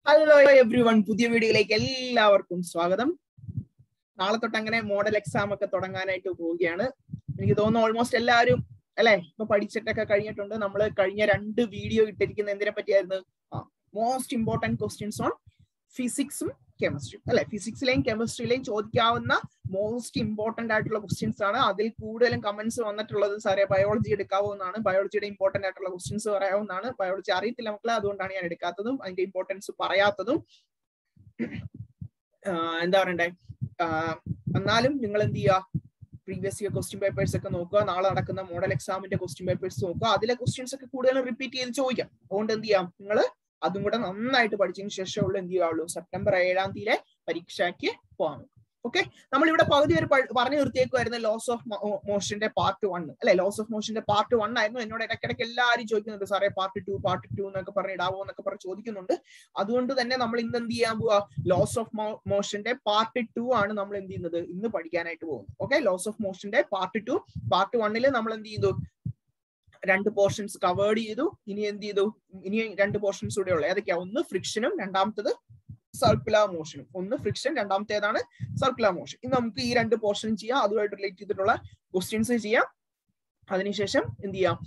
Hello every one, പുതിയ വീഡിയോയിലേക്ക് എല്ലാവർക്കും സ്വാഗതം. നാളെ തൊട്ട് അങ്ങനെ മോഡൽ എക്സാം ഒക്കെ തുടങ്ങാനായിട്ട് പോവുകയാണ്. എനിക്ക് തോന്നുന്നു ഓൾമോസ്റ്റ് എല്ലാവരും അല്ലെ ഇപ്പൊ പഠിച്ചിട്ടൊക്കെ കഴിഞ്ഞിട്ടുണ്ട്. നമ്മൾ കഴിഞ്ഞ 2 വീഡിയോ ഇട്ടിരിക്കുന്ന എന്തിനെ പറ്റിയായിരുന്നു? മോസ്റ്റ് ഇമ്പോർട്ടന്റ് ക്വസ്റ്റ്യൻസ് ഓൺ ഫിസിക്സും കെമിസ്ട്രിയും അല്ലെ. ഫിസിക്സിലെയും കെമിസ്ട്രിയിലെയും ചോദിക്കാവുന്ന മോസ്റ്റ് ഇമ്പോർട്ടന്റ് ആയിട്ടുള്ള ക്വസ്റ്റ്യൻസ് ആണ്. അതിൽ കൂടുതലും കമന്റ്സ് വന്നിട്ടുള്ളത് സാറേ ബയോളജി എടുക്കാവോ എന്നാണ്. ബയോളജിയുടെ ഇമ്പോർട്ടന്റ് ആയിട്ടുള്ള ക്വസ്റ്റ്യൻസ് പറയാവുന്നതാണ്. ബയോളജി അറിയത്തില്ല മക്കളെ, അതുകൊണ്ടാണ് ഞാൻ എടുക്കാത്തതും അതിന്റെ ഇമ്പോർട്ടൻസ് പറയാത്തതും. എന്താ പറയണ്ടേ, എന്നാലും നിങ്ങൾ എന്ത് ചെയ്യുക, പ്രീവിയസ് ഇയർ ക്വസ്റ്റ്യൻ പേപ്പേഴ്സ് ഒക്കെ നോക്കുക. നാളെ നടക്കുന്ന മോഡൽ എക്സാമിന്റെ ക്വസ്റ്റ്യൻ പേപ്പേഴ്സ് നോക്കുക. അതിലെ ക്വസ്റ്റ്യൻസ് ഒക്കെ കൂടുതലും റിപ്പീറ്റ് ചെയ്ത് ചോദിക്കാം. അതുകൊണ്ട് എന്ത് ചെയ്യാം, നിങ്ങൾ അതും കൂടെ നന്നായിട്ട് പഠിച്ചതിന് ശേഷമുള്ള എന്ത് ചെയ്യാവുള്ളൂ, സെപ്റ്റംബർ 7-ാം തീയതി പരീക്ഷയ്ക്ക് പോകാം. ഓക്കെ, നമ്മളിവിടെ പകുതി വരെ പറഞ്ഞു നിർത്തിയേക്കുമായിരുന്നു ലോസ് ഓഫ് മോഷന്റെ പാർട്ട് 1 അല്ലെ. ലോസ് ഓഫ് മോഷന്റെ പാർട്ട് 1 ആയിരുന്നു. എന്നോട് ഇടയ്ക്കിടയ്ക്ക് എല്ലാവരും ചോദിക്കുന്നുണ്ട്, സാറേ പാർട്ട് 2 എന്നൊക്കെ പറഞ്ഞ് ഇടാവോ എന്നൊക്കെ പറഞ്ഞ് ചോദിക്കുന്നുണ്ട്. അതുകൊണ്ട് തന്നെ നമ്മൾ ഇന്ന് എന്ത് ചെയ്യാൻ പോവാ, ലോസ് ഓഫ് മോഷന്റെ പാർട്ട് 2 ആണ് നമ്മൾ എന്ത് ചെയ്യുന്നത്, ഇന്ന് പഠിക്കാനായിട്ട് പോകുന്നത്. ഓക്കെ, ലോസ് ഓഫ് മോഷന്റെ പാർട്ട് 2. പാർട്ട് 1 നമ്മൾ എന്ത് ചെയ്തു, 2 പോർഷൻസ് കവേർഡ് ചെയ്തു. ഇനി എന്ത് ചെയ്തു, ഇനി 2 പോർഷൻസ് കൂടെ ഉള്ളത് ഏതൊക്കെയാ? ഒന്ന് ഫ്രിക്ഷനും രണ്ടാമത്തത് സർക്കുലർ മോഷനും. ഒന്ന് ഫ്രിക്ഷൻ, രണ്ടാമത്തേതാണ് സർക്കുലർ മോഷൻ. ഇന്ന് നമുക്ക് ഈ 2 പോർഷൻ ചെയ്യാം. അതുമായിട്ട് റിലേറ്റ് ചെയ്തിട്ടുള്ള ക്വസ്റ്റ്യൻസ് ചെയ്യാം. അതിനുശേഷം എന്ത് ചെയ്യാം,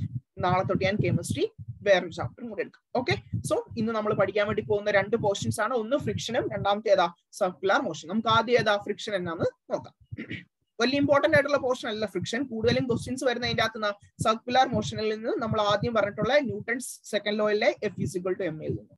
നാളെ തൊട്ട് ഞാൻ കെമിസ്ട്രി വേറൊരു ചാപ്റ്ററും കൂടെ എടുക്കാം. ഓക്കെ, സോ ഇന്ന് നമ്മൾ പഠിക്കാൻ വേണ്ടി പോകുന്ന 2 പോർഷൻസ് ആണ്. ഒന്ന് ഫ്രിക്ഷനും രണ്ടാമത്തേതാ സർക്കുലർ മോഷൻ. നമുക്ക് ആദ്യം ഏതാ ഫ്രിക്ഷൻ എന്നാന്ന് നോക്കാം. വലിയ ഇമ്പോർട്ടന്റ് ആയിട്ടുള്ള പോർഷൻ അല്ല ഫ്രിക്ഷൻ. കൂടുതലും ക്വസ്റ്റ്യൻസ് വരുന്ന അതിന്റെ അകത്ത് സർക്കുലർ മോഷനിൽ നിന്ന് നമ്മൾ ആദ്യം പറഞ്ഞിട്ടുള്ള ന്യൂട്ടൺസ് സെക്കൻഡ് ലോയിലെ F=ma ൽ നിന്ന്.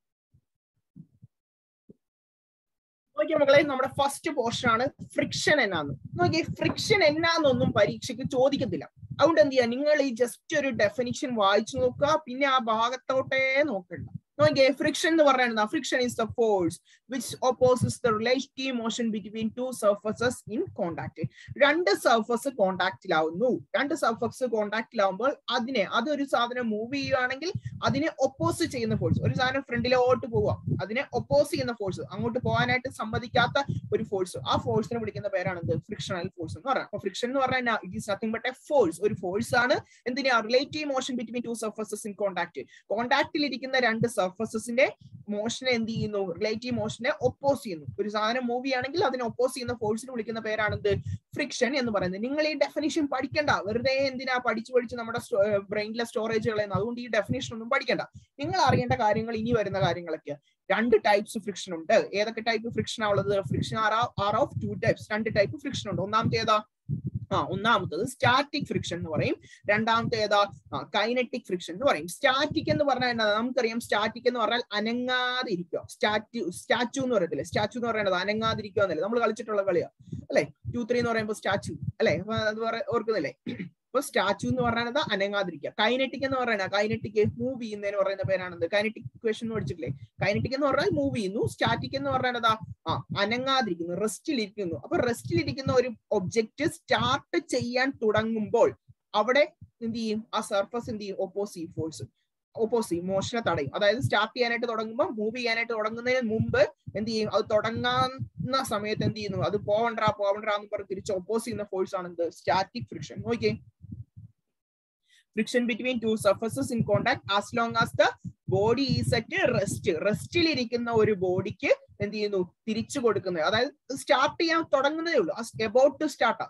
നോക്കിയ മക്കളെ, നമ്മുടെ ഫസ്റ്റ് പോർഷൻ ആണ് ഫ്രിക്ഷൻ എന്നാന്ന്. നോക്കിയേ, ഫ്രിക്ഷൻ എന്നാന്നൊന്നും പരീക്ഷയ്ക്ക് ചോദിക്കത്തില്ല. അതുകൊണ്ട് എന്ത് ചെയ്യാ, നിങ്ങൾ ഈ ജസ്റ്റ് ഒരു ഡെഫിനിഷൻ വായിച്ചു നോക്കുക, പിന്നെ ആ ഭാഗത്തോട്ടേ നോക്കണ്ട. നോക്കിയേ, ഫ്രിക്ഷൻ എന്ന് പറയുന്നത് friction is the force which opposes the relative motion between 2 surfaces in contact. 2 surface കോണ്ടാക്റ്റിലാവുന്നു. 2 സർഫസ് കോണ്ടാക്റ്റിലാവുമ്പോൾ അതൊരു സാധനം മൂവ് ചെയ്യുകയാണെങ്കിൽ അതിനെ ഒപ്പോസ് ചെയ്യുന്ന ഫോഴ്സ്. ഒരു സാധനം ഫ്രണ്ടിലോട്ട് പോവാം, അതിനെ ഒപ്പോസ് ചെയ്യുന്ന ഫോഴ്സ്, അങ്ങോട്ട് പോകാനായിട്ട് സമ്മതിക്കാത്ത ഒരു ഫോഴ്സ്, ആ ഫോഴ്സിനെ വിളിക്കുന്ന പേരാണ് എന്ത്, ഫ്രിക്ഷണൽ ഫോഴ്സ് എന്ന് പറയാം. അപ്പൊ ഫ്രിക്ഷൻ എന്ന് പറഞ്ഞാൽ it is nothing but a force. ഒരു ഫോഴ്സ് ആണ് എന്തിനാ, relative motion between 2 surfaces in contact. കോണ്ടാക്റ്റിൽ ഇരിക്കുന്ന 2 സർഫസസിന്റെ മോഷനെ എന്ത് ചെയ്യുന്നു, റിലേറ്റീവ് മോഷനെ ഒപ്പോസ് ചെയ്യുന്നു. ഒരു സാധനം മൂവ് ചെയ്യുകയാണെങ്കിൽ അതിനെ ഒപ്പോസ് ചെയ്യുന്ന ഫോഴ്സിനെ വിളിക്കുന്ന പേരാണ് എന്ത്, ഫ്രിക്ഷൻ എന്ന് പറയുന്നത്. നിങ്ങൾ ഈ ഡെഫിനിഷൻ പഠിക്കണ്ട, വെറുതെ എന്തിനാ പഠിച്ച് നമ്മുടെ ബ്രെയിനിലെ സ്റ്റോറേജ് കളയുന്നത്. അതുകൊണ്ട് ഈ ഡെഫിനിഷൻ ഒന്നും പഠിക്കണ്ട. നിങ്ങൾ അറിയേണ്ട കാര്യങ്ങൾ ഇനി വരുന്ന കാര്യങ്ങളൊക്കെ. 2 ടൈപ്സ് ഫ്രിക്ഷൻ ഉണ്ട്. ഏതൊക്കെ ടൈപ്പ് ഫ്രിക്ഷൻ ഉള്ളത്? Friction are of 2 types. 2 type friction ഉണ്ട്. ഒന്നാമത്തത് സ്റ്റാറ്റിക് ഫ്രിക്ഷൻ എന്ന് പറയും. രണ്ടാമത്തെ ഏതാ, കൈനറ്റിക് ഫ്രിക്ഷൻ എന്ന് പറയും. സ്റ്റാറ്റിക് എന്ന് പറഞ്ഞാൽ നമുക്കറിയാം, സ്റ്റാറ്റിക് എന്ന് പറഞ്ഞാൽ അനങ്ങാതെ ഇരിക്കുക. സ്റ്റാച്ചു എന്ന് പറയത്തില്ലേ, സ്റ്റാച്ചു എന്ന് പറയുന്നത് അനങ്ങാതിരിക്കുക എന്നല്ലേ, നമ്മൾ കളിച്ചിട്ടുള്ള കളിയാ അല്ലെ. 2, 3 എന്ന് പറയുമ്പോൾ സ്റ്റാച്ചു അല്ലെ, അത് ഓർക്കുന്നില്ലേ. അപ്പൊ സ്റ്റാച്ചു എന്ന് പറഞ്ഞാൽ അനങ്ങാതിരിക്കുക. കൈനറ്റിക് എന്ന് പറയുന്നത്, കൈനറ്റിക് മൂവ് ചെയ്യുന്നതിന് പറയുന്ന പേരാണെന്ത്, കൈനറ്റിക് ഇക്വേഷൻ എന്ന് പഠിച്ചിട്ടില്ലേ. കൈനറ്റിക് എന്ന് പറഞ്ഞാൽ മൂവ് ചെയ്യുന്നു. സ്റ്റാറ്റിക് എന്ന് പറഞ്ഞാൽ അനങ്ങാതിരിക്കുന്നു, റെസ്റ്റിലിരിക്കുന്നു. അപ്പൊ റെസ്റ്റിലിരിക്കുന്ന ഒരു ഒബ്ജക്റ്റ് സ്റ്റാർട്ട് ചെയ്യാൻ തുടങ്ങുമ്പോൾ അവിടെ എന്ത് ചെയ്യും, ആ സർഫസ് എന്ത് ചെയ്യും, ഒപ്പോസീവ് ഫോഴ്സ്, ഒപ്പോസീവ് മോഷനെ തടയും. അതായത് സ്റ്റാർട്ട് ചെയ്യാനായിട്ട് തുടങ്ങുമ്പോൾ, മൂവ് ചെയ്യാനായിട്ട് തുടങ്ങുന്നതിന് മുമ്പ് എന്ത് ചെയ്യും, അത് തുടങ്ങുന്ന സമയത്ത് എന്ത് ചെയ്യുന്നു, അത് പോവണ്ട എന്ന് പറഞ്ഞ് തിരിച്ച് ഒപ്പോസ് ചെയ്യുന്ന ഫോഴ്സ് ആണ് എന്ത്, സ്റ്റാറ്റിക് ഫ്രിക്ഷൻ. നോക്കിയേ, friction between 2 surfaces in contact as long as the body is at rest. റെസ്റ്റിലിരിക്കുന്ന ഒരു ബോഡിക്ക് എന്ത് ചെയ്യുന്നു, തിരിച്ചു കൊടുക്കുന്നത്. അതായത് സ്റ്റാർട്ട് ചെയ്യാൻ തുടങ്ങുന്നതേ ഉള്ളൂ, എബൌട്ട് ടു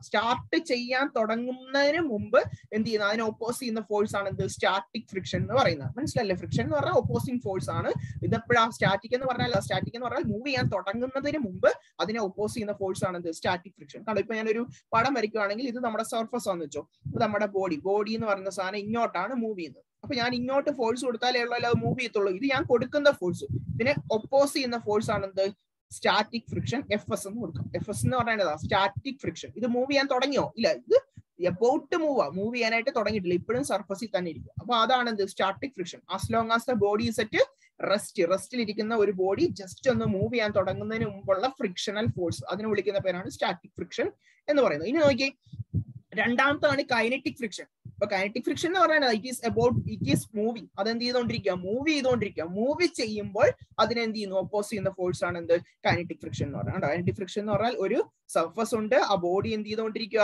സ്റ്റാർട്ട് ചെയ്യാൻ തുടങ്ങുന്നതിന് മുമ്പ് എന്ത് ചെയ്യുന്നത്, അതിനെ ഒപ്പോസ് ചെയ്യുന്ന ഫോഴ്സ് ആണ് എന്ത്, സ്റ്റാറ്റിക് ഫ്രിക്ഷൻ എന്ന് പറയുന്നത്. മനസ്സിലല്ലേ? ഫ്രിക്ഷൻ എന്ന് പറഞ്ഞാൽ ഒപ്പോസിങ് ഫോഴ്സ് ആണ്. ഇതെപ്പോഴാ സ്റ്റാറ്റിക് എന്ന് പറഞ്ഞാൽ മൂവ് ചെയ്യാൻ തുടങ്ങുന്നതിന് മുമ്പ് അതിനെ ഒപ്പോസ് ചെയ്യുന്ന ഫോഴ്സ് ആണ് എന്ത്, സ്റ്റാറ്റിക് ഫ്രിക്ഷൻ. കാരണം ഇപ്പൊ ഞാനൊരു പടം വരയ്ക്കുകയാണെങ്കിൽ ഇത് നമ്മുടെ സർഫസ് ആണെന്ന് വെച്ചോ, ഇത് നമ്മുടെ ബോഡി എന്ന് പറയുന്ന സാധനം ഇങ്ങോട്ടാണ് മൂവ് ചെയ്യുന്നത്. അപ്പൊ ഞാൻ ഇങ്ങോട്ട് ഫോഴ്സ് കൊടുത്താലേ ഉള്ളൂ അത് മൂവ് ചെയ്യത്തുള്ളൂ. ഇത് ഞാൻ കൊടുക്കുന്ന ഫോഴ്സ്, ഇതിനെ ഒപ്പോസ് ചെയ്യുന്ന ഫോഴ്സ് ആണ് എന്ത്, സ്റ്റാറ്റിക് ഫ്രിക്ഷൻ. FS എന്ന് കൊടുക്കാം. FS എന്ന് പറയുന്നത് സ്റ്റാറ്റിക് ഫ്രിക്ഷൻ. ഇത് മൂവ് ചെയ്യാൻ തുടങ്ങിയോ? ഇല്ല, ഇത് എബൌട്ട് മൂവ് ചെയ്യാനായിട്ട് തുടങ്ങിയിട്ടില്ല, ഇപ്പോഴും സർഫസിൽ തന്നെ ഇരിക്കും. അപ്പൊ അതാണ് എന്ത്, static friction. As long as the body is at റെസ്റ്റിലിരിക്കുന്ന ഒരു ബോഡി ജസ്റ്റ് ഒന്ന് മൂവ് ചെയ്യാൻ തുടങ്ങുന്നതിന് മുമ്പുള്ള ഫ്രിക്ഷണൽ ഫോഴ്സ്, അതിനെ വിളിക്കുന്ന പേരാണ് സ്റ്റാറ്റിക് ഫ്രിക്ഷൻ എന്ന് പറയുന്നത്. ഇനി നോക്കി, രണ്ടാമത്താണ് കൈനറ്റിക് ഫ്രിക്ഷൻ. ഇപ്പൊ കൈനറ്റിക് ഫ്രിക്ഷൻ എന്ന് പറയുന്നത് ഇറ്റ് ഈസ് മൂവിങ്. അതെന്ത് ചെയ്തോണ്ടിരിക്കുക? മൂവ് ചെയ്യുമ്പോൾ അതിനെന്ത് ചെയ്യുന്നു? ഓപ്പോസ് ചെയ്യുന്ന ഫോഴ്സ് ആണ് എന്ത്? കൈനറ്റിക് ഫ്രിക്ഷൻ എന്ന് പറയുന്നത്. കൈനറ്റിക് ഫ്രിക്ഷൻ എന്ന് പറഞ്ഞാൽ ഒരു സർഫസ് ഉണ്ട്, ആ ബോഡി എന്ത് ചെയ്തോണ്ടിരിക്കുക?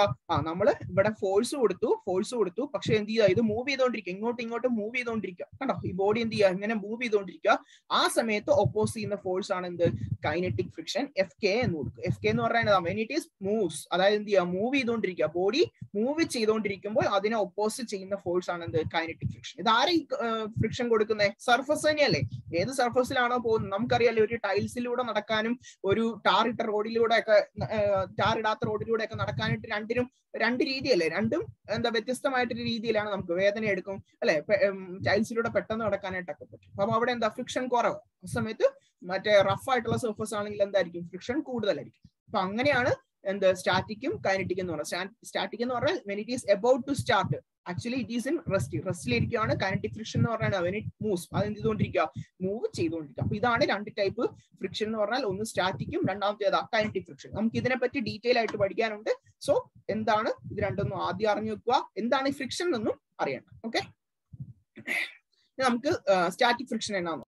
നമ്മൾ ഇവിടെ ഫോഴ്സ് കൊടുത്തു, പക്ഷെ എന്ത് ചെയ്യുക? ഇത് മൂവ് ചെയ്തോണ്ടിരിക്കുക, ഇങ്ങോട്ടും മൂവ് ചെയ്തോണ്ടിരിക്കുക. കണ്ടോ? ഈ ബോഡി എന്ത് ചെയ്യുക? ഇങ്ങനെ മൂവ് ചെയ്തോണ്ടിരിക്കുക. ആ സമയത്ത് ഓപ്പോസ് ചെയ്യുന്ന ഫോഴ്സ് ആണ് എന്ത്? Kinetic friction. FK എന്ന് കൊടുക്കും. FK എന്ന് പറയുന്നത് when it is moves, അതായത് എന്ത് ചെയ്യുക? മൂവ് ചെയ്തോണ്ടിരിക്കുക, ബോഡി മൂവ് ചെയ്തോണ്ടിരിക്കുമ്പോൾ അതിനെ ഓപ്പോസ് ചെയ്യുന്ന ഫോഴ്സ് ആണ് എന്ത്? Kinetic friction. ഇത് ആരെ ഫ്രിക്ഷൻ കൊടുക്കുന്നത്? സർഫസ് തന്നെയല്ലേ? ഏത് സർഫസിലാണോ പോകുന്നത്? നമുക്കറിയാലോ, ഒരു ടൈൽസിലൂടെ നടക്കാനും ഒരു ടാർ ഇട്ട റോഡിലൂടെ ഒക്കെ, ടാർ ഇടാത്ത റോഡിലൂടെ ഒക്കെ നടക്കാനായിട്ട് രണ്ടിനും രണ്ട് രീതിയല്ലേ? രണ്ടും എന്താ വ്യത്യസ്തമായിട്ടൊരു രീതിയിലാണ്. നമുക്ക് വേദന എടുക്കും അല്ലെ? ടൈൽസിലൂടെ പെട്ടെന്ന് നടക്കാനായിട്ടൊക്കെ പറ്റും. അപ്പൊ അവിടെ എന്താ? ഫ്രിക്ഷൻ കുറവ്. ആ സമയത്ത് മറ്റേ റഫ് ആയിട്ടുള്ള സർഫസ് ആണെങ്കിൽ എന്തായിരിക്കും? ഫ്രിക്ഷൻ കൂടുതലായിരിക്കും. അപ്പൊ അങ്ങനെയാണ് എന്ത്? സ്റ്റാറ്റിക്കും കൈനറ്റിക് എന്ന് പറഞ്ഞാൽ. സ്റ്റാറ്റിക് എന്ന് പറഞ്ഞാൽ when it is about to start, actually it is in റെസ്റ്റിലിരിക്കുകയാണ്. കൈനറ്റിക് ഫ്രിക്ഷൻ എന്ന് പറഞ്ഞാൽ when it moves, അത് എന്ത് ചെയ്തുകൊണ്ടിരിക്കുക? മൂവ് ചെയ്തുകൊണ്ടിരിക്കുക. അപ്പൊ ഇതാണ് രണ്ട് ടൈപ്പ് ഫ്രിക്ഷൻ എന്ന് പറഞ്ഞാൽ. ഒന്ന് സ്റ്റാറ്റിക്കും, രണ്ടാമത്തേതാ കൈനറ്റിക് ഫ്രിക്ഷൻ. നമുക്ക് ഇതിനെ പറ്റി ഡീറ്റെയിൽ ആയിട്ട് പഠിക്കാനുണ്ട്. സോ എന്താണ് ഇത് രണ്ടൊന്നും ആദ്യം അറിഞ്ഞു വെക്കുക, എന്താണ് ഫ്രിക്ഷൻ എന്നൊന്നും അറിയണം. ഓക്കെ, നമുക്ക് സ്റ്റാറ്റിക് ഫ്രിക്ഷൻ എന്നാണ്.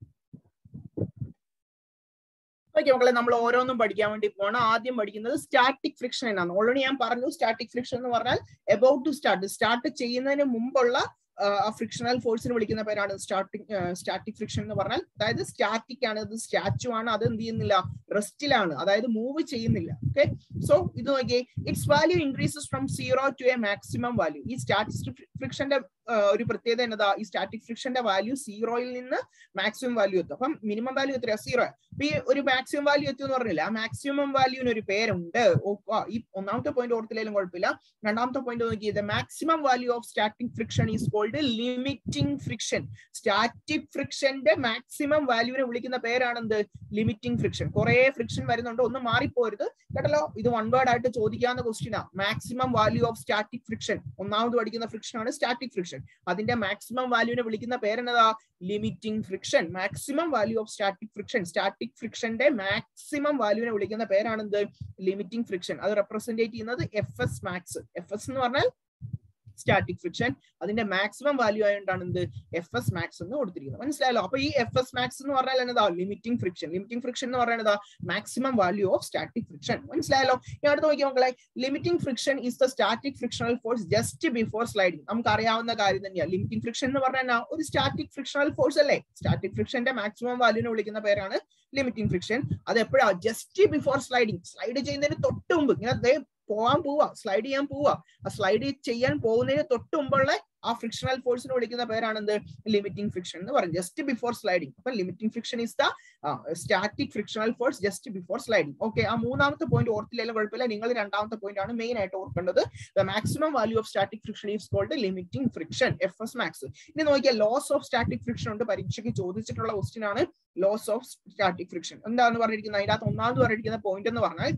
ഓക്കെ മക്കളെ, നമ്മൾ ഓരോന്നും പഠിക്കാൻ വേണ്ടി പോകണം. ആദ്യം പഠിക്കുന്നത് സ്റ്റാറ്റിക് ഫ്രിക്ഷൻ എന്നാണ്. ഓൾറെഡി ഞാൻ പറഞ്ഞു, സ്റ്റാറ്റിക് ഫ്രിക്ഷൻ എന്ന് പറഞ്ഞാൽ എബൌട്ട് ടു സ്റ്റാർട്ട് ചെയ്യുന്നതിന് മുമ്പുള്ള ഫ്രിക്ഷണൽ ഫോഴ്സിന് വിളിക്കുന്ന പേരാണ് സ്റ്റാറ്റിക് ഫ്രിക്ഷൻ എന്ന് പറഞ്ഞാൽ. അതായത് സ്റ്റാറ്റിക് ആണ്, ഇത് സ്റ്റാച്ചു ആണ്, അത് എന്ത് ചെയ്യുന്നില്ല? റെസ്റ്റിലാണ്, അതായത് മൂവ് ചെയ്യുന്നില്ല. ഓക്കെ, സോ ഇത് നോക്കിയേ, it's value increases from 0 to a maximum value. ഈ സ്റ്റാറ്റിക് ഫ്രിക്ഷന്റെ ഒരു പ്രത്യേകത എന്നതാ? ഈ സ്റ്റാറ്റിക് ഫ്രിക്ഷന്റെ വാല്യൂ 0-ൽ നിന്ന് മാക്സിമം വാല്യൂ എത്തും. അപ്പം മിനിമം വാല്യൂ എത്രയാ? 0. അപ്പൊ ഈ ഒരു മാക്സിമം വാല്യൂ എത്തും എന്ന് പറഞ്ഞില്ല, ആ മാക്സിമം വാല്യൂവിന് ഒരു പേരുണ്ട്. ഈ ഒന്നാമത്തെ പോയിന്റ് ഓർത്തില്ലെങ്കിലും കുഴപ്പമില്ല. രണ്ടാമത്തെ പോയിന്റ് നോക്കി, the maximum value of static friction is called limiting friction. Static ഫ്രിക്ഷന്റെ മാക്സിമം വാല്യൂവിനെ വിളിക്കുന്ന പേരാണ് എന്ത്? Limiting friction. കുറെ ഫ്രിക്ഷൻ വരുന്നുണ്ട്, ഒന്നും മാറിപ്പോരുത് കേട്ടല്ലോ. ഇത് വൺ വേർഡ് ആയിട്ട് ചോദിക്കാവുന്ന ക്വസ്റ്റ്യനാ. Maximum value of static friction, ഒന്നാമത് പഠിക്കുന്ന ഫ്രിക്ഷൻ ആണ് സ്റ്റാറ്റിക് ഫ്രിക്ഷൻ. അതിന്റെ മാക്സിമം വാല്യൂവിനെ വിളിക്കുന്ന പേരെന്നതാ? Limiting friction. Maximum value of static friction, static ഫ്രിക്ഷന്റെ മാക്സിമം വാല്യൂവിനെ വിളിക്കുന്ന പേരാണ് എന്ത്? Limiting friction. അത് റെപ്രസെന്റ് ചെയ്യുന്നത് FS മാക്സ്. FS എന്ന് പറഞ്ഞാൽ സ്റ്റാറ്റിക് ഫ്രിക്ഷൻ, അതിന്റെ മാക്സിമം വാല്യൂ ആയതുകൊണ്ടാണ് എന്ത്? FS മാക്സ് എന്ന് കൊടുത്തിരിക്കുന്നത്. മനസ്സിലായല്ലോ? അപ്പൊ ഈ FS മാക്സ് എന്ന് പറഞ്ഞാൽ എന്നതാ? Limiting friction. ലിമിറ്റിംഗ് ഫ്രിക്ഷൻ എന്ന് പറയുന്നത് maximum value of static friction. മനസ്സിലായല്ലോ? ഞാൻ അടുത്ത് നോക്കിയാൽ മക്കളെ, limiting friction is the static frictional force just before sliding. നമുക്ക് അറിയാവുന്ന കാര്യം തന്നെയാണ്. ലിമിറ്റിംഗ് ഫ്രിക്ഷൻ എന്ന് പറഞ്ഞാൽ ഒരു സ്റ്റാറ്റിക് ഫ്രിക്ഷണൽ ഫോഴ്സ് അല്ലേ? സ്റ്റാറ്റിക് ഫ്രിക്ഷന്റെ മാക്സിമം വാല്യൂവിനെ വിളിക്കുന്ന പേരാണ് ലിമിറ്റിംഗ് ഫ്രിക്ഷൻ. അത് എപ്പോഴാ? Just before sliding. സ്ലൈഡ് ചെയ്യുന്നതിന് തൊട്ട് മുമ്പ്, ഇങ്ങനെ പോവാൻ പോവാ, സ്ലൈഡ് ചെയ്യാൻ പോവാ, ആ സ്ലൈഡ് ചെയ്യാൻ പോകുന്നതിന് തൊട്ട് മുമ്പുള്ള ആ ഫ്രിക്ഷണൽ ഫോഴ്സിനെ വിളിക്കുന്ന പേരാണ് എന്ത്? ലിമിറ്റിംഗ് ഫ്രിക്ഷൻ എന്ന് പറയും. Just before sliding. അപ്പൊ limiting friction is the static frictional force just before sliding. Okay, ആ മൂന്നാമത്തെ പോയിന്റ് ഓർത്തില്ലെങ്കിലും കുഴപ്പമില്ല. നിങ്ങൾ രണ്ടാമത്തെ പോയിന്റ് ആണ് മെയിൻ ആയിട്ട് ഓർക്കേണ്ടത്. The maximum value of static friction is called limiting friction, FS max. ഇനി നോക്കിയാൽ ലോസ് ഓഫ് സ്റ്റാറ്റിക് ഫ്രിക്ഷൻ ഉണ്ട്. പരീക്ഷയ്ക്ക് ചോദിച്ചിട്ടുള്ള ക്വസ്റ്റ്യൻ ആണ് ലോസ് ഓഫ് സ്റ്റാറ്റിക് ഫ്രിക്ഷൻ. എന്താണെന്ന് പറഞ്ഞിരിക്കുന്നത്? അതിനകത്ത് ഒന്നാമത് പറഞ്ഞിരിക്കുന്ന പോയിന്റ് എന്ന് പറഞ്ഞാൽ,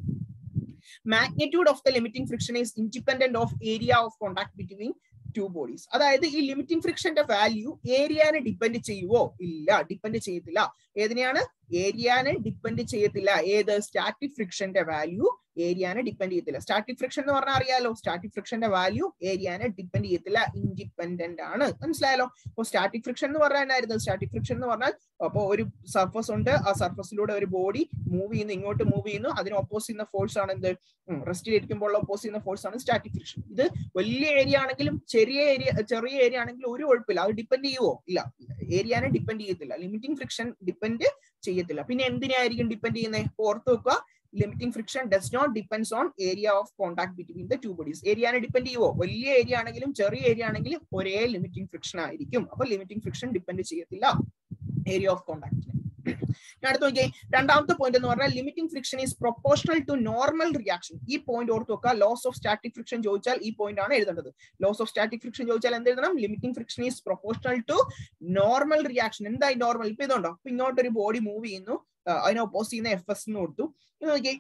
magnitude of the limiting friction is independent of area of contact between two bodies. അതായത് ഈ ലിമിറ്റിംഗ് ഫ്രിക്ഷന്റെ വാല്യൂ ഏരിയനെ ഡിപ്പെൻഡ് ചെയ്യുവോ? ഇല്ല, ഡിപ്പെൻഡ് ചെയ്യത്തില്ല. ഏതിനെയാണ്? ഏരിയനെ ഡിപ്പെൻഡ് ചെയ്യത്തില്ല. ഏത്? സ്റ്റാറ്റിക് ഫ്രിക്ഷന്റെ വാല്യൂ ഏരിയനെ ഡിപ്പെൻഡ് ചെയ്യത്തില്ല. സ്റ്റാറ്റിക് ഫ്രിക്ഷൻ എന്ന് പറഞ്ഞാൽ അറിയാലോ, സ്റ്റാറ്റിക് ഫ്രിക്ഷന്റെ വാല്യൂ ഏരിയനെ ഡിപ്പെൻഡ് ചെയ്യത്തില്ല, ഇൻഡിപെൻഡന്റ് ആണ്. മനസ്സിലായല്ലോ? അപ്പോൾ സ്റ്റാറ്റിക് ഫ്രിക്ഷൻ എന്ന് പറഞ്ഞാൽ എന്നായിരുന്നു? സ്റ്റാറ്റിക് ഫ്രിക്ഷൻ എന്ന് പറഞ്ഞാൽ, അപ്പോൾ ഒരു സർഫസ് ഉണ്ട്, ആ സർഫസിലൂടെ ഒരു ബോഡി മൂവ് ചെയ്യുന്നു, ഇങ്ങോട്ട് മൂവ് ചെയ്യുന്നു, അതിന് ഓപ്പോസ് ചെയ്യുന്ന ഫോഴ്സ് ആണ് എന്ത്? റെസ്റ്റിൽ ഇരിക്കുമ്പോൾ ഓപ്പോസ് ചെയ്യുന്ന ഫോഴ്സ് ആണ് സ്റ്റാറ്റിക് ഫ്രിക്ഷൻ. ഇത് വലിയ ഏരിയ ആണെങ്കിലും ചെറിയ ഏരിയ ആണെങ്കിലും ഒരു കുഴപ്പമില്ല. അത് ഡിപ്പെൻഡ് ചെയ്യുവോ? ഇല്ല, ഏരിയനെ ഡിപ്പെൻഡ് ചെയ്യത്തില്ല. ലിമിറ്റിംഗ് ഫ്രിക്ഷൻ ഡിപ്പെൻഡ് ചെയ്യത്തില്ല. പിന്നെ എന്തിനായിരിക്കും ഡിപ്പെൻഡ് ചെയ്യുന്നത്? ഓർത്ത് വെക്കുക, limiting friction does not depends on area of contact between the two bodies. ഏരിയനെ ഡിപ്പെൻഡ് ചെയ്യുവോ? വലിയ ഏരിയ ആണെങ്കിലും ചെറിയ ഏരിയ ആണെങ്കിലും ഒരേ ലിമിറ്റിംഗ് ഫ്രിക്ഷൻ ആയിരിക്കും. അപ്പൊ ലിമിറ്റിംഗ് ഫ്രിക്ഷൻ ഡിപ്പെൻഡ് ചെയ്യത്തില്ല ഏരിയ ഓഫ് കോണ്ടാക്ടിനെ. അടുത്ത് നോക്കിയേ, രണ്ടാമത്തെ പോയിന്റ് എന്ന് പറഞ്ഞാൽ limiting friction is proportional to normal reaction. ഈ പോയിന്റ് ഓർത്ത് വെക്കുക. ലോസ് ഓഫ് സ്റ്റാറ്റിക് ഫ്രിക്ഷൻ ചോദിച്ചാൽ ഈ പോയിന്റ് ആണ് എഴുതേണ്ടത്. ലോസ് ഓഫ് സ്റ്റാറ്റിക് ഫ്രിക്ഷൻ ചോദിച്ചാൽ എന്ത് എഴുതണം? Limiting friction is proportional to normal reaction. എന്തായി നോർമൽ? ഇപ്പൊ ഇതുണ്ടോ, ഇപ്പൊ ഇങ്ങോട്ടൊരു ബോഡി മൂവ് ചെയ്യുന്നു, അതിനെ ഓപ്പോസ് ചെയ്യുന്ന FS എന്ന് കൊടുത്തു. ഇത് നോക്കിയേ,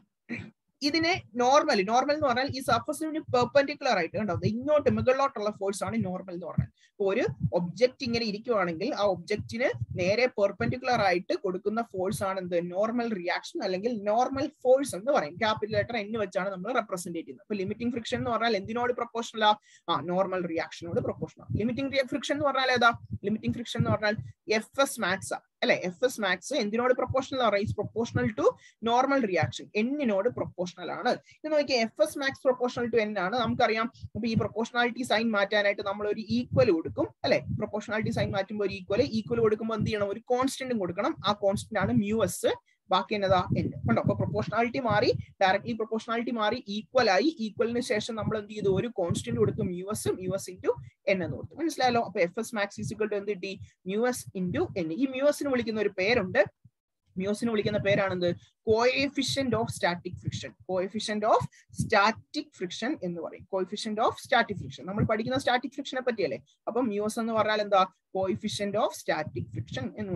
ഇതിനെ നോർമൽ എന്ന് പറഞ്ഞാൽ ഈ സർഫസിന് പെർപെൻഡിക്കുലർ ആയിട്ട് കണ്ടോ, ഇങ്ങോട്ട് മുകളിലോട്ടുള്ള ഫോഴ്സ് ആണ് നോർമൽ എന്ന് പറഞ്ഞാൽ. ഒരു ഒബ്ജക്റ്റ് ഇങ്ങനെ ഇരിക്കുവാണെങ്കിൽ ആ ഒബ്ജക്റ്റിന് നേരെ പെർപെൻഡിക്കുലർ ആയിട്ട് കൊടുക്കുന്ന ഫോഴ്സ് ആണ് എന്ത്, നോർമൽ റിയാക്ഷൻ അല്ലെങ്കിൽ നോർമൽ ഫോഴ്സ് എന്ന് പറയും. ക്യാപിറ്റൽ ലെറ്റർ N വെച്ചാണ് നമ്മൾ റെപ്രസെന്റ് ചെയ്യുന്നത്. അപ്പൊ ലിമിറ്റിംഗ് ഫ്രിക്ഷൻ എന്ന് പറഞ്ഞാൽ എന്തിനോട് പ്രൊപ്പോർഷണലാ? നോർമൽ റിയാക്ഷനോട് പ്രൊപ്പോർഷണൽ. ലിമിറ്റിംഗ് ഫ്രിക്ഷൻ എന്ന് പറഞ്ഞാൽ ഏതാ? ലിമിറ്റിംഗ് ഫ്രിക്ഷൻ എന്ന് പറഞ്ഞാൽ FS മാക്സ് അല്ലെ. FS മാക്സ് എന്തിനോട് പ്രൊപ്പോർഷണൽ ആണ്? Is proportional to normal reaction, N-നോട് പ്രൊപ്പോർഷണൽ ആണ്. ഇത് നോക്കിയാൽ FS max proportional to N ആണ്, നമുക്കറിയാം. അപ്പൊ ഈ പ്രൊപ്പോർഷണാലിറ്റി സൈൻ മാറ്റാനായിട്ട് നമ്മൾ ഒരു ഈക്വൽ കൊടുക്കും അല്ലെ. പ്രൊപ്പോർഷണാലിറ്റി സൈൻ മാറ്റുമ്പോൾ ഒരു ഈക്വൽ കൊടുക്കുമ്പോൾ എന്ത് ചെയ്യണം? ഒരു കോൺസ്റ്റന്റും കൊടുക്കണം. ആ കോൺസ്റ്റന്റ് ആണ് μs, ബാക്കി എന്നതാ N. കണ്ടോ, അപ്പൊ പ്രൊപ്പോർഷണാലിറ്റി മാറി, ഡയറക്ട്ലി പ്രൊപ്പോർഷണാലിറ്റി മാറി, ഈക്വൽ ആയി. ഈക്വലിന് ശേഷം നമ്മൾ എന്ത് ചെയ്തു? ഒരു കോൺസ്റ്റന്റ് കൊടുത്തു, μs ഇൻറ്റു N എന്ന് കൊടുത്തു. മനസ്സിലായല്ലോ? അപ്പൊ FS max is equal to എന്ത് കിട്ടി? μs into N. ഈ μsന് വിളിക്കുന്ന ഒരു പേരുണ്ട്. മ്യൂസിനെ വിളിക്കുന്ന പേരാണെന്ത്? Coefficient of static friction. Coefficient of static friction എന്ന് പറയും. കോഎഫിഷ്യന്റ് ഓഫ് സ്റ്റാറ്റിക് ഫ്രിക്ഷൻ നമ്മൾ പഠിക്കുന്ന സ്റ്റാറ്റിക് ഫ്രിക്ഷനെ പറ്റിയല്ലേ. അപ്പൊ മ്യൂസ് എന്ന് പറഞ്ഞാൽ എന്താ? കോഎഫിഷ്യന്റ് ഓഫ് സ്റ്റാറ്റിക് ഫ്രിക്ഷൻ എന്ന്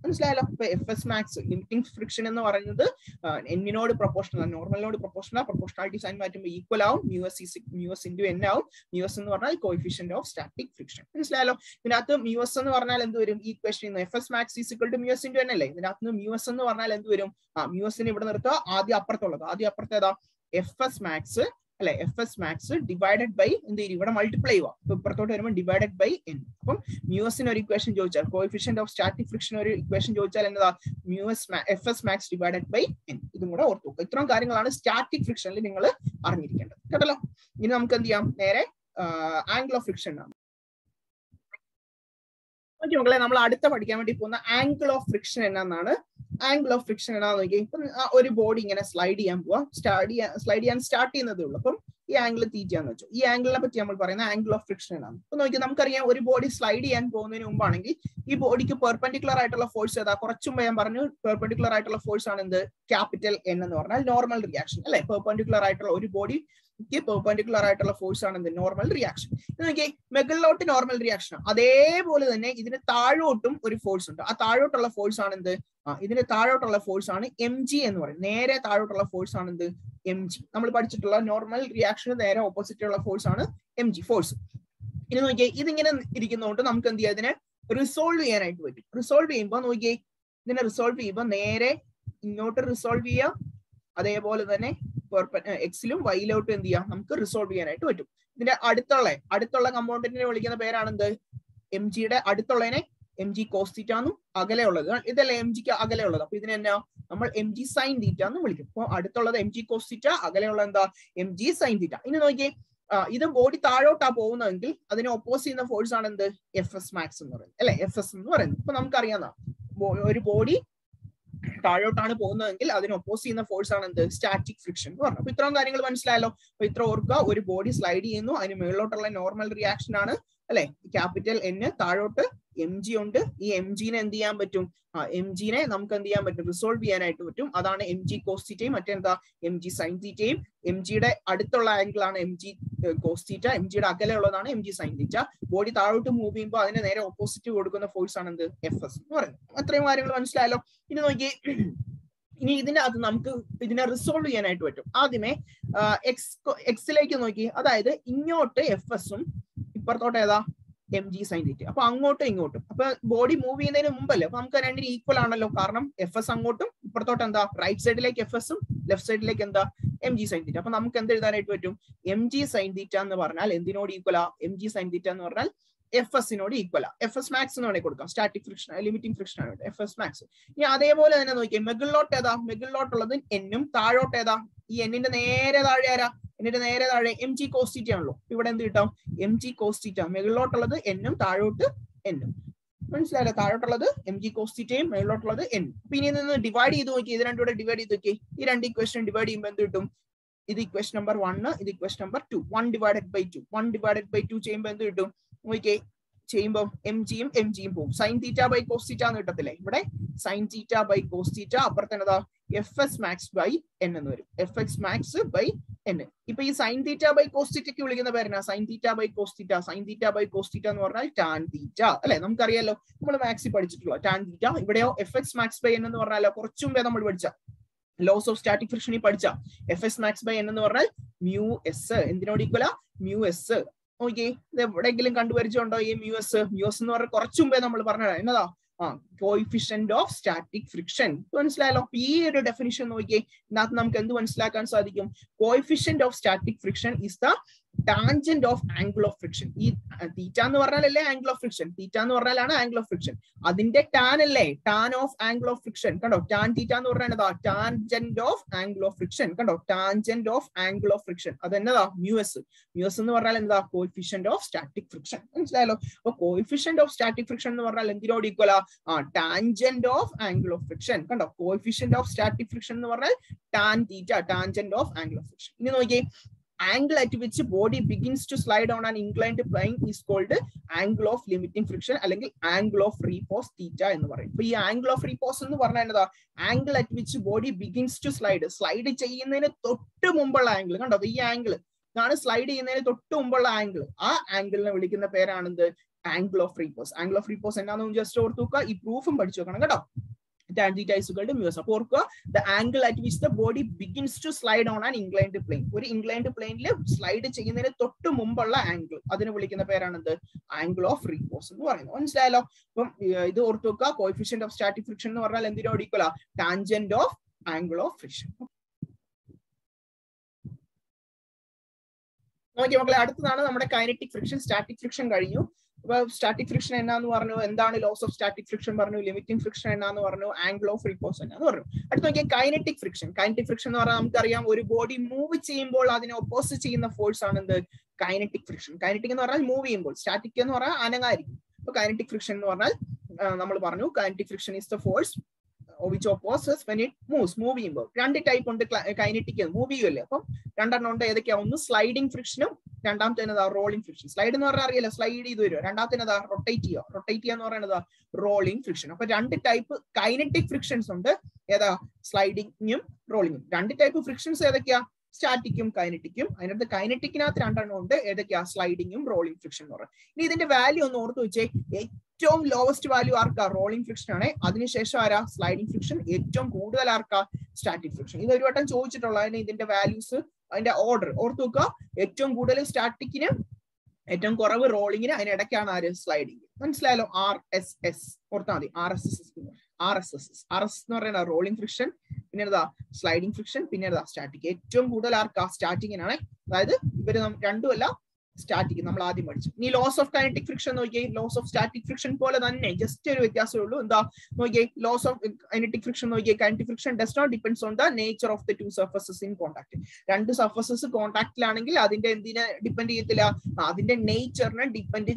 മനസ്സിലായല്ലോ. ഇപ്പൊ FS മാക്സ് ലിമിറ്റിംഗ് ഫ്രിക്ഷൻ എന്ന് പറയുന്നത് N-നോട് പ്രൊപ്പോർഷണൽ, നോർമലിനോട് പ്രൊപ്പോർഷണൽ. പ്രൊപ്പോർഷണാലിറ്റി സൈൻ മാറ്റുമ്പോൾ ഈക്വൽ ആവും, μs ഇൻറ്റു N ആവും. μs എന്ന് പറഞ്ഞാൽ കോഎഫിഷ്യന്റ് ഓഫ് സ്റ്റാറ്റിക് ഫ്രിക്ഷൻ. മനസ്സിലായല്ലോ? ഇതിനകത്ത് μs എന്ന് പറഞ്ഞാൽ എന്ത് വരും? ഈ question FS max is equal to μs into N അല്ലേ. ഇതിനകത്ത് μs എന്ന് പറഞ്ഞാൽ എന്ത് വരും? μsനെ ഇവിടെ നിർത്തുക. ആദ്യം അപ്പുറത്തേതാ? FS മാക്സ് അല്ലെ. FS മാക്സ് ഡിവൈഡഡ് ബൈ എന്ത് ചെയ്യും? ഇവിടെ മൾട്ടിപ്ലൈ ചെയ്യുക. അപ്പൊ ഇപ്പുറത്തോട്ട് വരുമ്പോൾ ഡിവൈഡഡ് ബൈ N. അപ്പം മ്യൂസിന് ഒരു ഇക്വേഷൻ ചോദിച്ചാൽ, കോഎഫിഷ്യന്റ് ഓഫ് സ്റ്റാറ്റിക് ഫ്രിക്ഷൻ ഒരു ഇക്വേഷൻ ചോദിച്ചാൽ എന്നതാ? FS max divided by N. ഇതും കൂടെ ഓർത്തു. ഇത്രയും കാര്യങ്ങളാണ് സ്റ്റാറ്റിക് ഫ്രിക്ഷനിൽ നിങ്ങൾ അറിഞ്ഞിരിക്കേണ്ടത്. കേട്ടല്ലോ? ഇനി നമുക്ക് എന്ത് ചെയ്യാം? നേരെ ആംഗിൾ ഓഫ് ഫ്രിക്ഷൻ ആണ്. ഓക്കെ മക്കളെ, നമ്മൾ അടുത്ത പഠിക്കാൻ വേണ്ടി പോകുന്ന ആംഗിൾ ഓഫ് ഫ്രിക്ഷൻ എന്നാണ്. ആംഗിൾ ഓഫ് ഫ്രിക്ഷൻ എന്നാന്ന് നോക്കി, ഇപ്പം ഒരു ബോഡി ഇങ്ങനെ സ്ലൈഡ് ചെയ്യാൻ പോവാം. സ്ലൈഡ് ചെയ്യാൻ സ്റ്റാർട്ട് ചെയ്യുന്നതേ ഉള്ളൂ. അപ്പം ഈ ആംഗിൾ തീറ്റാന്ന് വെച്ചു. ഈ ആംഗിളിനെ പറ്റി നമ്മൾ പറയുന്ന ആംഗിൾ ഓഫ് ഫ്രിക്ഷൻ എന്നാണ്. അപ്പൊ നോക്കി, നമുക്കറിയാം ഒരു ബോഡി സ്ലൈഡ് ചെയ്യാൻ പോകുന്നതിന് മുമ്പാണെങ്കിൽ ഈ ബോഡിക്ക് പെർപെൻഡിക്കുലർ ആയിട്ടുള്ള ഫോഴ്സ് ഏതാ? കുറച്ചും ഞാൻ പറഞ്ഞു, പെർപെൻഡിക്കുലർ ആയിട്ടുള്ള ഫോഴ്സ് ആണ് എന്ത്? ക്യാപിറ്റൽ N എന്ന് പറഞ്ഞാൽ നോർമൽ റിയാക്ഷൻ അല്ലെ. പെർപെൻഡിക്കുലർ ആയിട്ടുള്ള ഒരു ബോഡി പെർപെൻഡിക്കുലർ ആയിട്ടുള്ള ഫോഴ്സ് ആണ് എന്ത്? Normal reaction. നോക്കിയേ, മുകളിലോട്ട് നോർമൽ റിയാക്ഷൻ, അതേപോലെ തന്നെ ഇതിന് താഴോട്ടും ഒരു ഫോഴ്സ് ഉണ്ട്. ആ താഴോട്ടുള്ള ഫോഴ്സ് ആണ് എന്ത്? ഇതിന് താഴോട്ടുള്ള ഫോഴ്സ് ആണ് mg എന്ന് പറയും. നേരെ താഴോട്ടുള്ള ഫോഴ്സ് ആണ് എന്ത്? mg. നമ്മൾ പഠിച്ചിട്ടുള്ള നോർമൽ റിയാക്ഷന് നേരെ ഓപ്പോസിറ്റ് ഉള്ള ഫോഴ്സ് ആണ് mg ഫോഴ്സ്. ഇനി നോക്കിയേ, ഇതിങ്ങനെ ഇരിക്കുന്നതുകൊണ്ട് നമുക്ക് എന്ത് ചെയ്യാം? ഇതിനെ റിസോൾവ് ചെയ്യാനായിട്ട് പറ്റും. റിസോൾവ് ചെയ്യുമ്പോൾ നോക്കിയേ, ഇതിനെ റിസോൾവ് ചെയ്യുമ്പോൾ നേരെ ഇങ്ങോട്ട് റിസോൾവ് ചെയ്യാം. അതേപോലെ തന്നെ എക്സിലും വൈയിലോട്ടും എന്ത് ചെയ്യാം? നമുക്ക് റിസോൾവ് ചെയ്യാനായിട്ട് പറ്റും. ഇതിന്റെ അടുത്തുള്ള കമ്പോണന്റിനെ വിളിക്കുന്ന പേരാണ് എന്ത്? mg-യുടെ അടുത്തുള്ളതിനെ mg cos θ എന്നും അകലെയുള്ളത് ഇതല്ലേ mgക്ക് അകലെയുള്ളത്. അപ്പൊ ഇതിനെ എന്നാ നമ്മൾ mg sin θ എന്ന് വിളിക്കും. അപ്പൊ അടുത്തുള്ളത് mg cos θ, അകലെയുള്ള എന്താ? mg sin θ. ഇനി നോക്കിയേ, ഇത് ബോഡി താഴോട്ടാ പോകുന്നതെങ്കിൽ അതിനെ ഒപ്പോസ് ചെയ്യുന്ന ഫോഴ്സ് ആണ് എന്ത്? FS മാക്സ് എന്ന് പറയുന്നത് അല്ലെ. FS എന്ന് പറയുന്നത് ഇപ്പൊ നമുക്കറിയാവുന്ന ഒരു ബോഡി താഴോട്ടാണ് പോകുന്നതെങ്കിൽ അതിനെ ഒപ്പോസ് ചെയ്യുന്ന ഫോഴ്സ് ആണ് എന്ത്? സ്റ്റാറ്റിക് ഫ്രിക്ഷൻ എന്ന് പറഞ്ഞു. അപ്പൊ ഇത്രയും കാര്യങ്ങൾ മനസ്സിലായല്ലോ. അപ്പൊ ഇത്ര ഓർക്കുക, ഒരു ബോഡി സ്ലൈഡ് ചെയ്യുന്നു, അതിന് മുകളിലോട്ടുള്ള നോർമൽ റിയാക്ഷൻ ആണ് അല്ലെ ക്യാപിറ്റൽ N. താഴോട്ട് mg ഉണ്ട്. ഈ mg-നെ എന്ത് ചെയ്യാൻ പറ്റും? mg-നെ നമുക്ക് എന്ത് ചെയ്യാൻ പറ്റും? റിസോൾവ് ചെയ്യാനായിട്ട് പറ്റും. അതാണ് mg cos θയും മറ്റെന്താ mg sin θയും. mg-യുടെ അടുത്തുള്ള ആംഗിൾ ആണ് mg cos θ, mg-യുടെ അകലെയുള്ളതാണ് mg sin θ. ബോഡി താഴോട്ട് മൂവ് ചെയ്യുമ്പോൾ അതിന് നേരെ ഓപ്പോസിറ്റ് കൊടുക്കുന്ന ഫോഴ്സ് ആണ് എന്ത്? FS എന്ന് പറയുന്നത്. അത്രയും കാര്യങ്ങൾ മനസ്സിലായല്ലോ. ഇനി നോക്കി, ഇനി ഇതിനകത്ത് നമുക്ക് ഇതിനെ റിസോൾവ് ചെയ്യാനായിട്ട് പറ്റും. ആദ്യമേ എക്സിലേക്ക് നോക്കി, അതായത് ഇങ്ങോട്ട് FS-ഉം ഇപ്പുറത്തോട്ട് ഏതാ? mg sin θ. അപ്പൊ അങ്ങോട്ടും ഇങ്ങോട്ടും, അപ്പൊ ബോഡി മൂവ് ചെയ്യുന്നതിന് മുമ്പല്ലേ, അപ്പൊ നമുക്ക് രണ്ടിനും ഈക്വൽ ആണല്ലോ. കാരണം FS അങ്ങോട്ടും ഇപ്പുറത്തോട്ട് എന്താ? റൈറ്റ് സൈഡിലേക്ക് FS-ഉം ലെഫ്റ്റ് സൈഡിലേക്ക് എന്താ? mg sin θ. അപ്പൊ നമുക്ക് എന്ത് എഴുതാനായിട്ട് പറ്റും? mg sin θ എന്ന് പറഞ്ഞാൽ എന്തിനോട് ഈക്വലാ? mg sin θ എന്ന് പറഞ്ഞാൽ FS-നോട് ഈക്വലാ. FS മാക്സ് എന്ന് വേണമെങ്കിൽ കൊടുക്കാം. സ്റ്റാറ്റിക് ഫ്രിക്ഷൻ, ലിമിറ്റിംഗ് ഫ്രിക്ഷൻ ആണ് FS മാക്സ്. ഇനി അതേപോലെ തന്നെ നോക്കിയാൽ മുകളിലോട്ട് ഏതാ? മുകളിലോട്ടുള്ളത് N-ഉം താഴോട്ട് ഏതാ? ഈ N-ന്റെ നേരെ താഴെ ആരാ? N-ന്റെ നേരെ താഴെ mg cos θ ആണല്ലോ. ഇവിടെ എന്ത് കിട്ടാം? mg cos θ. മുകളിലോട്ടുള്ളത് N-ഉം താഴോട്ട് N-ഉം. മനസ്സിലായല്ലോ? താഴോട്ടുള്ളത് mg cos θയും മുകളിലോട്ടുള്ളത് N. അപ്പൊ ഇനി നിന്ന് ഡിവൈഡ് ചെയ്ത് നോക്കി, ഇത് രണ്ടും കൂടെ ഡിവൈഡ് ചെയ്ത് നോക്കി. ഈ രണ്ട് ഇക്വേഷൻ ഡിവൈഡ് ചെയ്യുമ്പോൾ എന്ത് കിട്ടും? ഇത് ഇക്വേഷൻ നമ്പർ 1, ഇത് equation number 2. 1 divided by 2. 1 divided by 2 ചെയ്യുമ്പോൾ എന്ത് കിട്ടും? നോക്കിയേ, ചെയ്യുമ്പോൾ mg-യും mg-യും പോകും. sin θ ബൈ cos θ എന്ന് കിട്ടത്തില്ലേ? ഇവിടെ sin θ ബൈ cos θ, അപ്പുറത്തേതാ? FS മാക്സ് ബൈ N എന്ന് വരും. FX max by N. ഇപ്പൊ ഈ sin θ ബൈ cos θക്ക് വിളിക്കുന്ന പേരെന്നാ? sin θ by cos θ. sin θ by cos θ എന്ന് പറഞ്ഞാൽ tan θ അല്ലെ. നമുക്കറിയാലോ, നമ്മൾ മാക്സിൽ പഠിച്ചിട്ടുള്ള tan θ. ഇവിടെയോ FX മാക്സ് ബൈ N എന്ന് പറഞ്ഞാലോ കുറച്ചും നമ്മൾ പഠിച്ച ലോസ് ഓഫ് സ്റ്റാറ്റിക് ഫ്രിക്ഷൻ ഈ പഠിച്ച എഫ് മാക്സ് ബൈ എൻ എന്ന് പറഞ്ഞാൽ മ്യൂ എസ് എന്തിനോട് ഈക്വല മ്യൂ എസ്. ഓക്കെ, ഇത് എവിടെയെങ്കിലും കണ്ടുപരിച്ചുണ്ടോ ഈ മ്യൂ എസ് എന്ന് പറഞ്ഞാൽ കുറച്ചു മുമ്പേ നമ്മൾ പറഞ്ഞതാ എന്നതാ കോയിഫിഷ്യന്റ് ഓഫ് സ്റ്റാറ്റിക് ഫ്രിക്ഷൻ. മനസ്സിലായല്ലോ. ഈ ഒരു ഡെഫിനിഷൻ നോക്കിയേ, ഇതിനകത്ത് നമുക്ക് എന്ത് മനസ്സിലാക്കാൻ സാധിക്കും? Coefficient of static friction is the tangent of angle of friction. ഈ തീറ്റ എന്ന് പറഞ്ഞാലല്ലേ ആംഗിൾ ഓഫ് ഫ്രിക്ഷൻ, തീറ്റ എന്ന് പറഞ്ഞാലാണ് ആംഗിൾ ഓഫ് ഫ്രിക്ഷൻ, അതിന്റെ ടാൻ അല്ലേ tan of angle of friction. കണ്ടോ, ടാൻ തീറ്റ എന്ന് പറഞ്ഞാൽ tangent of angle of friction. കണ്ടോ, tangent of angle of friction അത് എന്നതാ മ്യൂ എസ്. മ്യൂ എസ് എന്ന് പറഞ്ഞാൽ എന്താ? Coefficient of static friction. മനസ്സിലായല്ലോ. അപ്പൊ കോയിഫിഷ്യന്റ് ഓഫ് സ്റ്റാറ്റിക് ഫ്രിക്ഷൻ എന്ന് പറഞ്ഞാൽ എന്തിനോട് ഈക്വലാ? Tangent of angle of friction. കണ്ടോ, കോയിഫിഷ്യന്റ് ഓഫ് സ്റ്റാറ്റിക് ഫ്രിക്ഷൻ എന്ന് പറഞ്ഞാൽ tan theta, tangent of angle of friction. ഇനി നോക്കിയേ, angle at which body begins to slide on an inclined plane is called angle of limiting friction അല്ലെങ്കിൽ angle of repose theta എന്ന് പറയും. അപ്പൊ ഈ angle of repose എന്ന് പറഞ്ഞാൽ എന്താ? angle at which body begins to slide ചെയ്യുന്നതിന് തൊട്ട് മുമ്പുള്ള ആംഗിൾ. കണ്ടോ, ഈ ആംഗിൾ ഇതാണ് സ്ലൈഡ് ചെയ്യുന്നതിന് തൊട്ട് മുമ്പുള്ള ആംഗിൾ. ആ ആംഗിളിനെ വിളിക്കുന്ന പേരാണെന്ത്? Angle of repose. Angle of repose എന്താണെന്ന് ജസ്റ്റ് ഓർത്ത് നോക്കുക. ഈ പ്രൂഫും പഠിച്ചു വെക്കണം കേട്ടോ. Tan theta is equal to mu s. അപ്പോൾ ഓർക്കുക, the angle at which the body begins to slide on an inclined plane. ഒരു inclined planeൽ സ്ലൈഡ് ചെയ്യുന്നതിന് തൊട്ട് മുമ്പുള്ള ആംഗിൾ, അതിനെ വിളിക്കുന്ന പേരാണെന്ത്? ആംഗിൾ ഓഫ് റീപോസ് എന്ന് പറയുന്നത്. മനസ്സിലായല്ലോ. അപ്പം ഇത് ഓർത്ത് വെക്കുക, കോയിഫിഷ്യന്റ് ഓഫ് സ്റ്റാറ്റിക് ഫ്രിക്ഷൻ എന്ന് പറഞ്ഞാൽ എന്തിനോട് ഈക്വലാ? Tangent of angle of friction. നോക്കിയ മക്കളെ, അടുത്തതാണ് നമ്മുടെ കൈനറ്റിക് ഫ്രിക്ഷൻ. സ്റ്റാറ്റിക് ഫ്രിക്ഷൻ കഴിഞ്ഞു. അപ്പൊ സ്റ്റാറ്റിക് ഫ്രിക്ഷൻ എന്നാന്ന് പറഞ്ഞു, എന്താണ് ലോസ് ഓഫ് സ്റ്റാറ്റിക് ഫ്രിക്ഷൻ പറഞ്ഞു, ലിമിറ്റിംഗ് ഫ്രിക്ഷൻ എന്നാന്ന് പറഞ്ഞു, ആംഗിൾ ഓഫ് റീപോസ് എന്നാന്ന് പറഞ്ഞു. അടുത്ത് നോക്കിയാൽ കൈനറ്റിക് ഫ്രിക്ഷൻ. കൈനറ്റിക് ഫ്രിക്ഷൻ എന്ന് പറഞ്ഞാൽ നമുക്കറിയാം, ഒരു ബോഡി മൂവ് ചെയ്യുമ്പോൾ അതിനെ ഒപ്പോസിറ്റ് ചെയ്യുന്ന ഫോഴ്സ് ആണ് എന്ത്? Kinetic friction. കൈനറ്റിക് എന്ന് പറഞ്ഞാൽ മൂവ് ചെയ്യുമ്പോൾ, സ്റ്റാറ്റിക് എന്ന് പറഞ്ഞാൽ അനങ്ങായിരിക്കും. അപ്പൊ കൈനറ്റിക് ഫ്രിക്ഷൻ എന്ന് പറഞ്ഞാൽ നമ്മൾ പറഞ്ഞു, kinetic friction is the force which opposes when it moves, move ചെയ്യുമ്പോൾ. രണ്ട് ടൈപ്പ് ഉണ്ട് കൈനറ്റിക്, മൂവ് ചെയ്യുമല്ലേ. അപ്പം രണ്ടെണ്ണം ഉണ്ട്. ഏതൊക്കെയാ? ഒന്ന് സ്ലൈഡിംഗ് ഫ്രിക്ഷനും രണ്ടാമത്തെ എന്നതാ റോളിംഗ് ഫ്രിക്ഷൻ. സ്ലൈഡ് എന്ന് പറഞ്ഞാൽ അറിയില്ല, സ്ലൈഡ് ചെയ്ത് വരും. രണ്ടാമത്തെ എന്നതാ? റൊട്ടേറ്റ് ചെയ്യുക എന്ന് പറയുന്നത് റോളിംഗ് ഫ്രിക്ഷൻ. അപ്പൊ രണ്ട് ടൈപ്പ് കൈനറ്റിക് ഫ്രിക്ഷൻസ് ഉണ്ട്. ഏതാ? സ്ലൈഡിങ്ങും റോളിംഗും. രണ്ട് ടൈപ്പ് ഫ്രിക്ഷൻസ് ഏതൊക്കെയാ? സ്റ്റാറ്റിക്കും കൈനറ്റിക്കും. അതിനകത്ത് കൈനറ്റിക്കിനകത്ത് രണ്ടെണ്ണം ഉണ്ട്. ഏതൊക്കെയാ? സ്ലൈഡിങ്ങും റോളിംഗ് ഫ്രിക്ഷൻ എന്ന് പറയുന്നത്. ഇനി ഇതിന്റെ വാല്യൂ ഒന്ന് ഓർത്ത് വെച്ചേ. ഏറ്റവും ലോവസ്റ്റ് വാല്യൂ ആർക്കാ? റോളിംഗ് ഫ്രിക്ഷൻ ആണ്. അതിനുശേഷം ആരാ? Sliding friction. ഏറ്റവും കൂടുതൽ ആർക്കാ? Static friction. ഇത് ഒരു വട്ടം ചോദിച്ചിട്ടുള്ള അതിന് ഇതിന്റെ വാല്യൂസ്, അതിന്റെ ഓർഡർ ഓർത്ത് വെക്കുക. ഏറ്റവും കൂടുതൽ സ്റ്റാറ്റിക്കിന്, ഏറ്റവും കുറവ് റോളിങ്ങിന്, അതിനിടയ്ക്കാണ് ആര്? സ്ലൈഡിങ്. മനസ്സിലായല്ലോ. RSS ഓർത്താൽ മതി. RSS എന്ന് പറയുന്നത് റോളിംഗ് ഫ്രിക്ഷൻ, പിന്നെ എന്താ? സ്ലൈഡിംഗ് ഫ്രിക്ഷൻ, പിന്നെ എന്താ? സ്റ്റാറ്റിക്. ഏറ്റവും കൂടുതൽ ആർക്കാ? സ്റ്റാറ്റിക്കിനാണ്. അതായത് ഇവര് രണ്ടുമല്ല, സ്റ്റാറ്റിക് നമ്മൾ ആദ്യം പഠിച്ചു. ഇനി ലോസ് ഓഫ് കൈനറ്റിക് ഫ്രിക്ഷൻ നോക്കിയേ. ലോസ് ഓഫ് സ്റ്റാറ്റിക് ഫ്രിക്ഷൻ പോലെ തന്നെ ജസ്റ്റ് ഒരു വ്യത്യാസമേ ഉള്ളൂ. എന്താ നോക്കിയേ? ലോസ് ഓഫ് കൈനറ്റിക് ഫ്രിക്ഷൻ നോക്കിയേ, kinetic friction does not depends on the nature of the two surfaces in contact. രണ്ട് സർഫസസ് കോൺടാക്റ്റിലാണെങ്കിൽ അതിന്റെ എന്തിനെ ഡിപെൻഡ് ചെയ്യത്തില്ല? അതിന്റെ നേച്ചറിനെ ഡിപെൻഡ്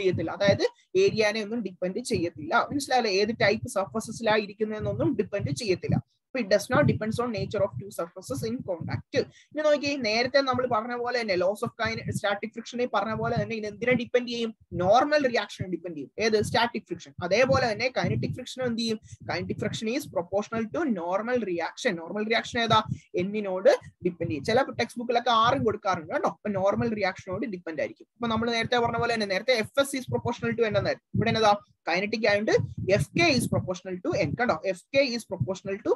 ചെയ്യത്തില്ല. അതായത് ഏരിയനെ ഒന്നും ഡിപെൻഡ് ചെയ്യത്തില്ല. മനസ്സിലായല്ലോ. ഏത് ടൈപ്പ് സർഫസസിലാണ് ഇരിക്കുന്നതെന്നൊന്നും ഡിപെൻഡ് ചെയ്യത്തില്ല. It does not depends on nature of two surfaces in contact. ഇനി നോക്കി, നേരത്തെ നമ്മൾ പറഞ്ഞ പോലെ തന്നെ ലോസ് ഓഫ് സ്റ്റാറ്റിക് ഫ്രിക്ഷനെ പറഞ്ഞ പോലെ തന്നെ ഇത് എന്തിനെ ഡിപെൻഡ് ചെയ്യും? നോർമൽ റിയാക്ഷനെ ഡിപെൻഡ് ചെയ്യും. ഏത്? Static friction. അതേപോലെ തന്നെ കൈനറ്റിക് ഫ്രിക്ഷൻ എന്ത് ചെയ്യും? Kinetic friction is proportional to normal reaction. Normal reaction ഏതാ? എന്നിനോട് ഡിപെൻഡ് ചെയ്യും. ചില ടെക്സ്റ്റ് ബുക്കിലൊക്കെ ആറും കൊടുക്കാറുണ്ട് കേട്ടോ. അപ്പൊ നോർമൽ റിയാക്ഷനോട് ഡിപെൻഡ് ആയിരിക്കും. അപ്പൊ നമ്മൾ നേരത്തെ പറഞ്ഞ പോലെ തന്നെ നേരത്തെ FS is proportional to N എന്നായിരുന്നു. ഇവിടെ എന്നതാ? കൈനറ്റിക് ആയതുകൊണ്ട് FK is proportional to N. കണ്ടോ, FK is proportional to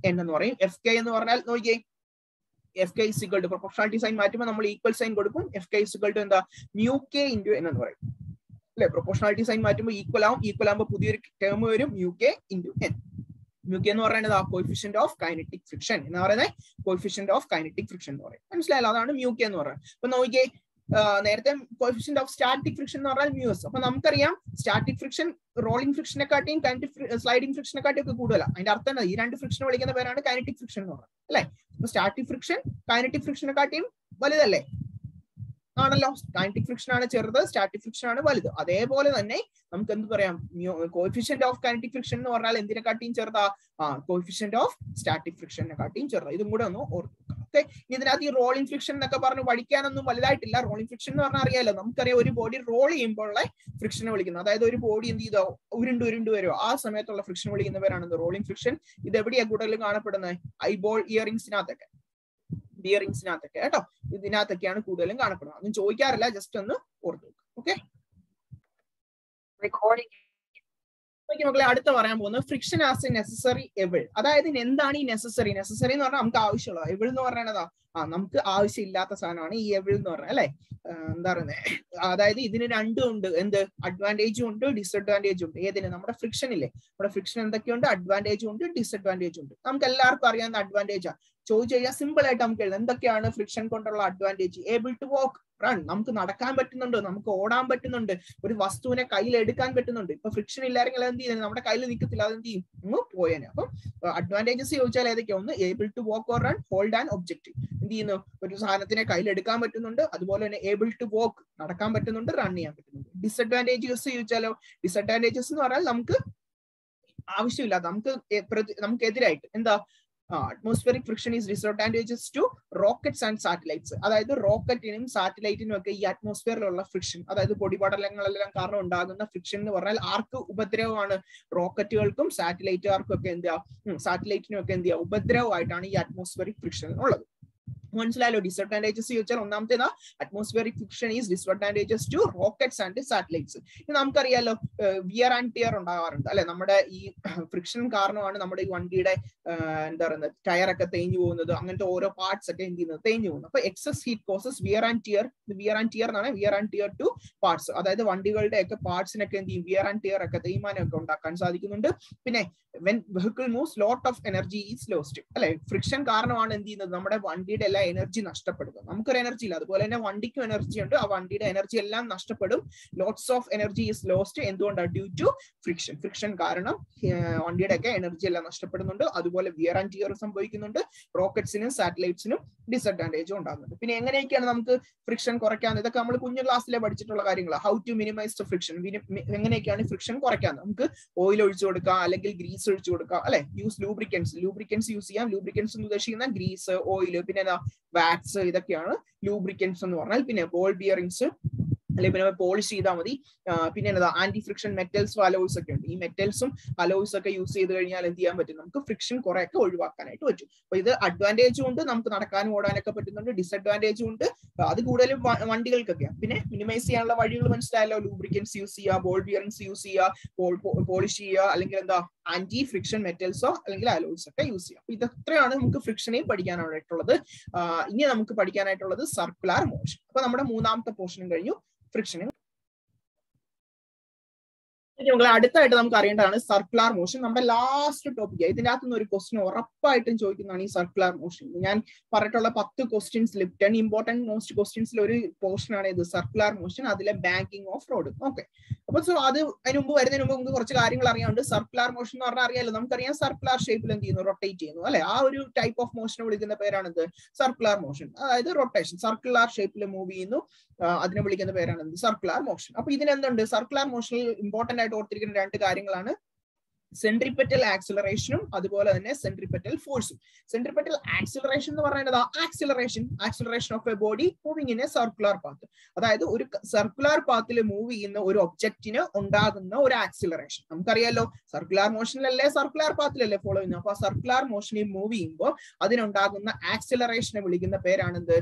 N എന്ന് പറയും. FK എന്ന് പറഞ്ഞാൽ നോക്കിയേ, FK is equal to proportionality sign മാറ്റുമ്പോൾ നമ്മൾ ഈക്വൽ സൈൻ കൊടുക്കും. FK is equal to എന്താ? μk into N എന്ന് പറയും അല്ലെ. പ്രൊപ്പോർഷണാലിറ്റി സൈൻ മാറ്റുമ്പോൾ ഈക്വൽ ആവുമ്പോൾ പുതിയൊരു ടേം വരും, μk into N. μk എന്ന് പറയുന്നത് കോഎഫിഷ്യന്റ് ഓഫ് കൈനറ്റിക് ഫ്രിക്ഷൻ എന്ന് പറയുന്നത്. കോഎഫിഷ്യന്റ് ഓഫ് കൈനറ്റിക് ഫ്രിക്ഷൻ എന്ന് പറയും. മനസ്സിലായല്ലോ. അതാണ് μk എന്ന് പറയുന്നത്. അപ്പൊ നോക്കിയേ, നേരത്തെ കോഎഫിഷ്യന്റ് ഓഫ് സ്റ്റാറ്റിക് ഫ്രിക്ഷൻ എന്ന് പറഞ്ഞാൽ µs. അപ്പൊ നമുക്കറിയാം സ്റ്റാറ്റിക് ഫ്രിക്ഷൻ റോളിംഗ് ഫ്രിക്ഷനെ കാട്ടിയും സ്ലൈഡിംഗ് ഫ്രിക്ഷനെ കാട്ടിയും ഒക്കെ കൂടുതലാണ്. അതിന്റെ അർത്ഥം ഈ രണ്ട് ഫ്രിക്ഷനെ വിളിക്കുന്ന പേരാണ് കൈനറ്റിക് ഫ്രിക്ഷൻ എന്ന് പറയുന്നത് അല്ലെ. അപ്പൊ സ്റ്റാറ്റിക് ഫ്രിക്ഷൻ കൈനറ്റിക് ഫ്രിക്ഷനെ കാട്ടിയും വലുതല്ലേ? ആണല്ലോ. കൈനറ്റിക് ഫ്രിക്ഷൻ ആണ് ചെറുത്, സ്റ്റാറ്റിക് ഫ്രിക്ഷൻ ആണ് വലുത്. അതേപോലെ തന്നെ നമുക്ക് എന്ത് പറയാം? കോഎഫിഷ്യന്റ് ഓഫ് കൈനറ്റിക് ഫ്രിക്ഷൻ എന്ന് പറഞ്ഞാൽ എന്തിനെ കാട്ടിയും ചെറുതാ? കോഎഫിഷ്യന്റ് ഓഫ് സ്റ്റാറ്റിക് ഫ്രിക്ഷനെ കാട്ടിയും ചെറുതാ. ഇതും കൂടെ ഒന്ന് ഓർക്കുക. ഇതിനകത്ത് ഈ റോളിംഗ് ഫ്രിക്ഷൻ എന്നൊക്കെ പറഞ്ഞ് പഠിക്കാനൊന്നും വലുതായിട്ടില്ല. റോളിംഗ് ഫ്രിക്ഷൻ എന്ന് പറഞ്ഞാൽ അറിയാലോ, നമുക്കറിയാം ഒരു ബോഡി റോൾ ചെയ്യുമ്പോഴുള്ള ഫ്രിക്ഷനെ വിളിക്കുന്നത്. അതായത് ഒരു ബോഡി എന്ത് ചെയ്തോ ഉരുണ്ട് വരുമോ, ആ സമയത്തുള്ള ഫ്രിക്ഷൻ വിളിക്കുന്നവരാണ് റോളിംഗ് ഫ്രിക്ഷൻ. ഇത് എവിടെയാ കൂടുതൽ കാണപ്പെടുന്നത്? ഐബോൾ ഇയറിംഗ്സിനകത്തൊക്കെ, ബിയറിംഗ്സിനകത്തൊക്കെ കേട്ടോ. ഇതിനകത്തൊക്കെയാണ് കൂടുതലും കാണപ്പെടുന്നത്. അതൊന്നും ചോദിക്കാറില്ല, ജസ്റ്റ് ഒന്ന് ഓർത്തു. ഓക്കെ. മക്കളെ അടുത്ത പറയാൻ പോകുന്നത് friction as A necessary evil. അതായത് എന്താണ് ഈ നെസസറി എന്ന് പറഞ്ഞാൽ നമുക്ക് ആവശ്യമുള്ള, എവിൾ എന്ന് പറയുന്നതാ നമുക്ക് ആവശ്യമില്ലാത്ത സാധനമാണ് ഈ എവിൾ എന്ന് പറഞ്ഞത് അല്ലെ. എന്താ പറയുന്നത്, അതായത് ഇതിന് രണ്ടും ഉണ്ട്, എന്ത് അഡ്വാൻറ്റേജും ഉണ്ട് ഡിസഡ്വാൻറ്റേജും ഉണ്ട്. ഏതിന്? നമ്മുടെ ഫ്രിക്ഷൻ ഇല്ലേ, നമ്മുടെ ഫ്രിക്ഷൻ എന്തൊക്കെയുണ്ട്, അഡ്വാൻറ്റേജും ഉണ്ട് ഡിസഡ്വാൻറ്റേജും ഉണ്ട്. നമുക്ക് എല്ലാവർക്കും അറിയാവുന്ന അഡ്വാൻറ്റേജാ. ചോദിച്ചു കഴിഞ്ഞാൽ സിമ്പിൾ ആയിട്ട് നമുക്ക് എഴുതാം എന്തൊക്കെയാണ് ഫ്രിക്ഷൻ കൊണ്ടുള്ള advantage. Able to walk, run, നമുക്ക് നടക്കാൻ പറ്റുന്നുണ്ട്, നമുക്ക് ഓടാൻ പറ്റുന്നുണ്ട്, ഒരു വസ്തുവിനെ കയ്യിൽ എടുക്കാൻ പറ്റുന്നുണ്ട്. ഇപ്പൊ ഫ്രിക്ഷൻ ഇല്ലായെങ്കിൽ എന്ത് ചെയ്യുന്നത്, നമ്മുടെ കയ്യിൽ നിൽക്കത്തില്ല, അതെന്ത് ചെയ്യും, പോയേനെ. അപ്പം അഡ്വാൻറ്റേജസ് ചോദിച്ചാൽ ഏതൊക്കെയാ? ഒന്ന് able to walk or run, hold and object. എന്ത് ചെയ്യുന്നു, ഒരു സാധനത്തിനെ കയ്യിൽ എടുക്കാൻ പറ്റുന്നുണ്ട്, അതുപോലെ തന്നെ ഏബിൾ ടു വാക്ക്, നടക്കാൻ പറ്റുന്നുണ്ട്, റൺ ചെയ്യാൻ പറ്റുന്നുണ്ട്. ഡിസഡ്വാൻറ്റേജസ് ചോദിച്ചാലോ, ഡിസഡ്വാൻറ്റേജസ് എന്ന് പറഞ്ഞാൽ നമുക്ക് ആവശ്യമില്ലാത്ത, നമുക്ക് എതിരായിട്ട് എന്താ, atmospheric friction is disadvantageous to rockets and satellites. അതായത് റോക്കറ്റിനും സാറ്റലൈറ്റിനും ഒക്കെ ഈ അറ്റ്മോസ്ഫിയറിലുള്ള ഫ്രിക്ഷൻ, അതായത് പൊടിപടലങ്ങളെല്ലാം കാരണം ഉണ്ടാകുന്ന ഫ്രിക്ഷൻ എന്ന് പറഞ്ഞാൽ ആർക്ക് ഉപദ്രവമാണ്? റോക്കറ്റുകൾക്കും സാറ്റലൈറ്റുകാർക്കും ഒക്കെ എന്ത് ചെയ്യാം, സാറ്റലൈറ്റിനും ഒക്കെ എന്ത് ചെയ്യാം, ഉപദ്രവമായിട്ടാണ് ഈ അറ്റ്മോസ്ഫിയറിക് ഫ്രിക്ഷൻ ഉള്ളത്. മനസ്സിലായല്ലോ? ഡിസഡ്വാൻറ്റേജസ് ചോദിച്ചാൽ ഒന്നാമത്തേതാ atmospheric friction is disadvantages to rockets and satellites. ഇത് നമുക്കറിയാലോ, വിയർ ആൻഡ് ടിയർ ഉണ്ടാകാറുണ്ട് അല്ലെ. നമ്മുടെ ഈ ഫ്രിക്ഷൻ കാരണമാണ് നമ്മുടെ ഈ വണ്ടിയുടെ എന്താ പറയുന്നത്, ടയറൊക്കെ തേഞ്ഞു പോകുന്നത്, അങ്ങനത്തെ ഓരോ പാർട്സ് ഒക്കെ എന്ത് ചെയ്യുന്നത്, തേഞ്ഞു പോകുന്നത്. അപ്പൊ excess heat causes wear and tear. Wear and tear എന്നാണ്, wear and tear to parts. അതായത് വണ്ടികളുടെ ഒക്കെ പാർട്സിനൊക്കെ എന്ത് ചെയ്യും, വിയർ ആൻഡ് ടിയർ ഒക്കെ തേയ്മാനം ഒക്കെ ഉണ്ടാക്കാൻ സാധിക്കുന്നുണ്ട്. പിന്നെ when vehicle moves lot of energy is lost അല്ലെ. ഫ്രിക്ഷൻ കാരണമാണ് എന്ത് ചെയ്യുന്നത്, നമ്മുടെ വണ്ടിയുടെ എല്ലാ എനർജി നഷ്ടപ്പെടുന്നത്. നമുക്കൊരു എനർജി ഇല്ല, അതുപോലെ തന്നെ വണ്ടിക്കും എനർജി ഉണ്ട്, ആ വണ്ടിയുടെ എനർജി എല്ലാം നഷ്ടപ്പെടും. Lots of energy is lost. എന്തുകൊണ്ടാണ്? Due to friction. ഫ്രിക്ഷൻ കാരണം വണ്ടിയുടെ ഒക്കെ എനർജി എല്ലാം നഷ്ടപ്പെടുന്നുണ്ട്. അതുപോലെ വിയർ ആൻഡ് ടിയർ സംഭവിക്കുന്നുണ്ട്. റോക്കറ്റ്സിനും സാറ്റലൈറ്റ്സിനും ഡിസഡ്വാൻറ്റേജും ഉണ്ടാകുന്നുണ്ട്. പിന്നെ എങ്ങനെയൊക്കെയാണ് നമുക്ക് ഫ്രിക്ഷൻ കുറയ്ക്കാൻ? ഇതൊക്കെ നമ്മൾ കുഞ്ഞു ക്ലാസ്സിലെ പഠിച്ചിട്ടുള്ള കാര്യങ്ങളാണ്. How to minimise the friction. എങ്ങനെയൊക്കെയാണ് ഫ്രിക്ഷൻ കുറയ്ക്കാൻ? നമുക്ക് ഓയിൽ ഒഴിച്ചു കൊടുക്കാം, അല്ലെങ്കിൽ ഗ്രീസ് ഒഴിച്ചു കൊടുക്കാം അല്ലെ. യൂസ് ലൂബ്രിക്കൻസ് യൂസ് ചെയ്യാം. ലൂബ്രിക്കൻസ് എന്ന് ഉദ്ദേശിക്കുന്ന ഗ്രീസ്, ഓയിൽ, പിന്നെ വാക്സ്, ഇതൊക്കെയാണ് ലൂബ്രിക്കൻസ് എന്ന് പറഞ്ഞാൽ. പിന്നെ ബോൾ ബിയറിംഗ്സ് അല്ലെങ്കിൽ പിന്നെ പോളിഷ് ചെയ്താൽ മതി. പിന്നെ എന്താ, ആന്റി ഫ്രിക്ഷൻ മെറ്റൽസ്, അലോയ്സ് ഒക്കെ ഉണ്ട്. ഈ മെറ്റൽസും അലോയ്സ് ഒക്കെ യൂസ് ചെയ്ത് കഴിഞ്ഞാൽ എന്ത് ചെയ്യാൻ പറ്റും, നമുക്ക് ഫ്രിക്ഷൻ കുറെയൊക്കെ ഒഴിവാക്കാനായിട്ട് പറ്റും. അപ്പൊ ഇത് അഡ്വാൻറ്റേജും ഉണ്ട്, നമുക്ക് നടക്കാനും ഓടാനൊക്കെ പറ്റുന്നുണ്ട്. ഡിസഡ്വാൻറ്റേജും ഉണ്ട്, അത് കൂടുതലും വണ്ടികൾക്കൊക്കെയാണ്. പിന്നെ മിനിമൈസ് ചെയ്യാനുള്ള വഴികൾ മനസ്സിലായല്ലോ. ലൂബ്രിക്കൻസ് യൂസ് ചെയ്യുക, ബോൾ ബിയറിംഗ്സ് യൂസ് ചെയ്യുക, പോളിഷ് ചെയ്യുക, അല്ലെങ്കിൽ എന്താ ആന്റി ഫ്രിക്ഷൻ മെറ്റൽസോ അല്ലെങ്കിൽ അലോയ്സ് ഒക്കെ യൂസ് ചെയ്യുക. അപ്പൊ ഇതെത്രയാണ് നമുക്ക് ഫ്രിക്ഷനെ പഠിക്കാനായിട്ടുള്ളത്. ഇനി നമുക്ക് പഠിക്കാനായിട്ടുള്ളത് സർക്കുലർ മോഷൻ. അപ്പൊ നമ്മുടെ മൂന്നാമത്തെ പോർഷനും കഴിഞ്ഞു, ഫ്രിക്ഷനും. അടുത്തായിട്ട് നമുക്ക് അറിയേണ്ടതാണ് സർക്കുലർ മോഷൻ. നമ്മുടെ ലാസ്റ്റ് ടോപ്പിക്. ഇതിന്റെ അകത്തുനിന്ന് ഒരു ക്വസ്റ്റ്യൻ ഉറപ്പായിട്ടും ചോദിക്കുന്നതാണ് ഈ സർക്കുലർ മോഷൻ. ഞാൻ പറഞ്ഞിട്ടുള്ള 10 ക്വസ്റ്റ്യൻസിൽ 10 ഇമ്പോർട്ടന്റ് മോസ്റ്റ് ക്വസ്റ്റ്യൻസിൽ ഒരു പോർഷൻ ആണ് ഇത്, സർക്കുലർ മോഷൻ. അതിലെ ബാങ്കിങ് ഓഫ് റോഡ്. ഓക്കെ, അപ്പൊ സോ അത് വരുന്നതിന് മുമ്പ് നമുക്ക് കുറച്ച് കാര്യങ്ങൾ അറിയാനുണ്ട്. സർക്കുലർ മോഷൻ എന്ന് പറഞ്ഞാൽ അറിയാലോ, നമുക്കറിയാം സർക്കുലർ ഷേപ്പിൽ എന്ത് ചെയ്യുന്നു, റൊട്ടേറ്റ് ചെയ്യുന്നു അല്ലെ. ആ ഒരു ടൈപ്പ് ഓഫ് മോഷനെ വിളിക്കുന്ന പേരാണിത് സർക്കുലർ മോഷൻ. അതായത് റൊട്ടേഷൻ, സർക്കുലർ ഷേപ്പിൽ മൂവ് ചെയ്യുന്നു, അതിനെ വിളിക്കുന്ന പേരാണ് സർക്കുലർ മോഷൻ. അപ്പൊ ഇതിനെന്തുണ്ട്, സർക്കുലർ മോഷനിൽ ഇമ്പോർട്ടന്റ് ആയിട്ട് ഓർത്തിരിക്കുന്ന 2 കാര്യങ്ങളാണ് സെൻട്രിപെറ്റൽ ആക്സിലറേഷനും അതുപോലെ തന്നെ സെൻട്രിപെറ്റൽ ഫോഴ്സും. സെൻട്രിപെറ്റൽ ആക്സിലറേഷൻ എന്ന് പറയുന്നത് acceleration of A body moving in A circular path. അതായത് ഒരു സർക്കുലർ പാത്തിൽ മൂവ് ചെയ്യുന്ന ഒരു ഒബ്ജക്റ്റിന് ഉണ്ടാകുന്ന ഒരു ആക്സിലറേഷൻ. നമുക്കറിയാലോ, സർക്കുലർ മോഷനിലല്ലേ, സർക്കുലർ പാത്തിലല്ലേ ഫോളോ ചെയ്യുന്നത്. അപ്പൊ സർക്കുലർ മോഷനിൽ മൂവ് ചെയ്യുമ്പോൾ അതിനുണ്ടാകുന്ന ആക്സിലറേഷനെ വിളിക്കുന്ന പേരാണെന്ത്,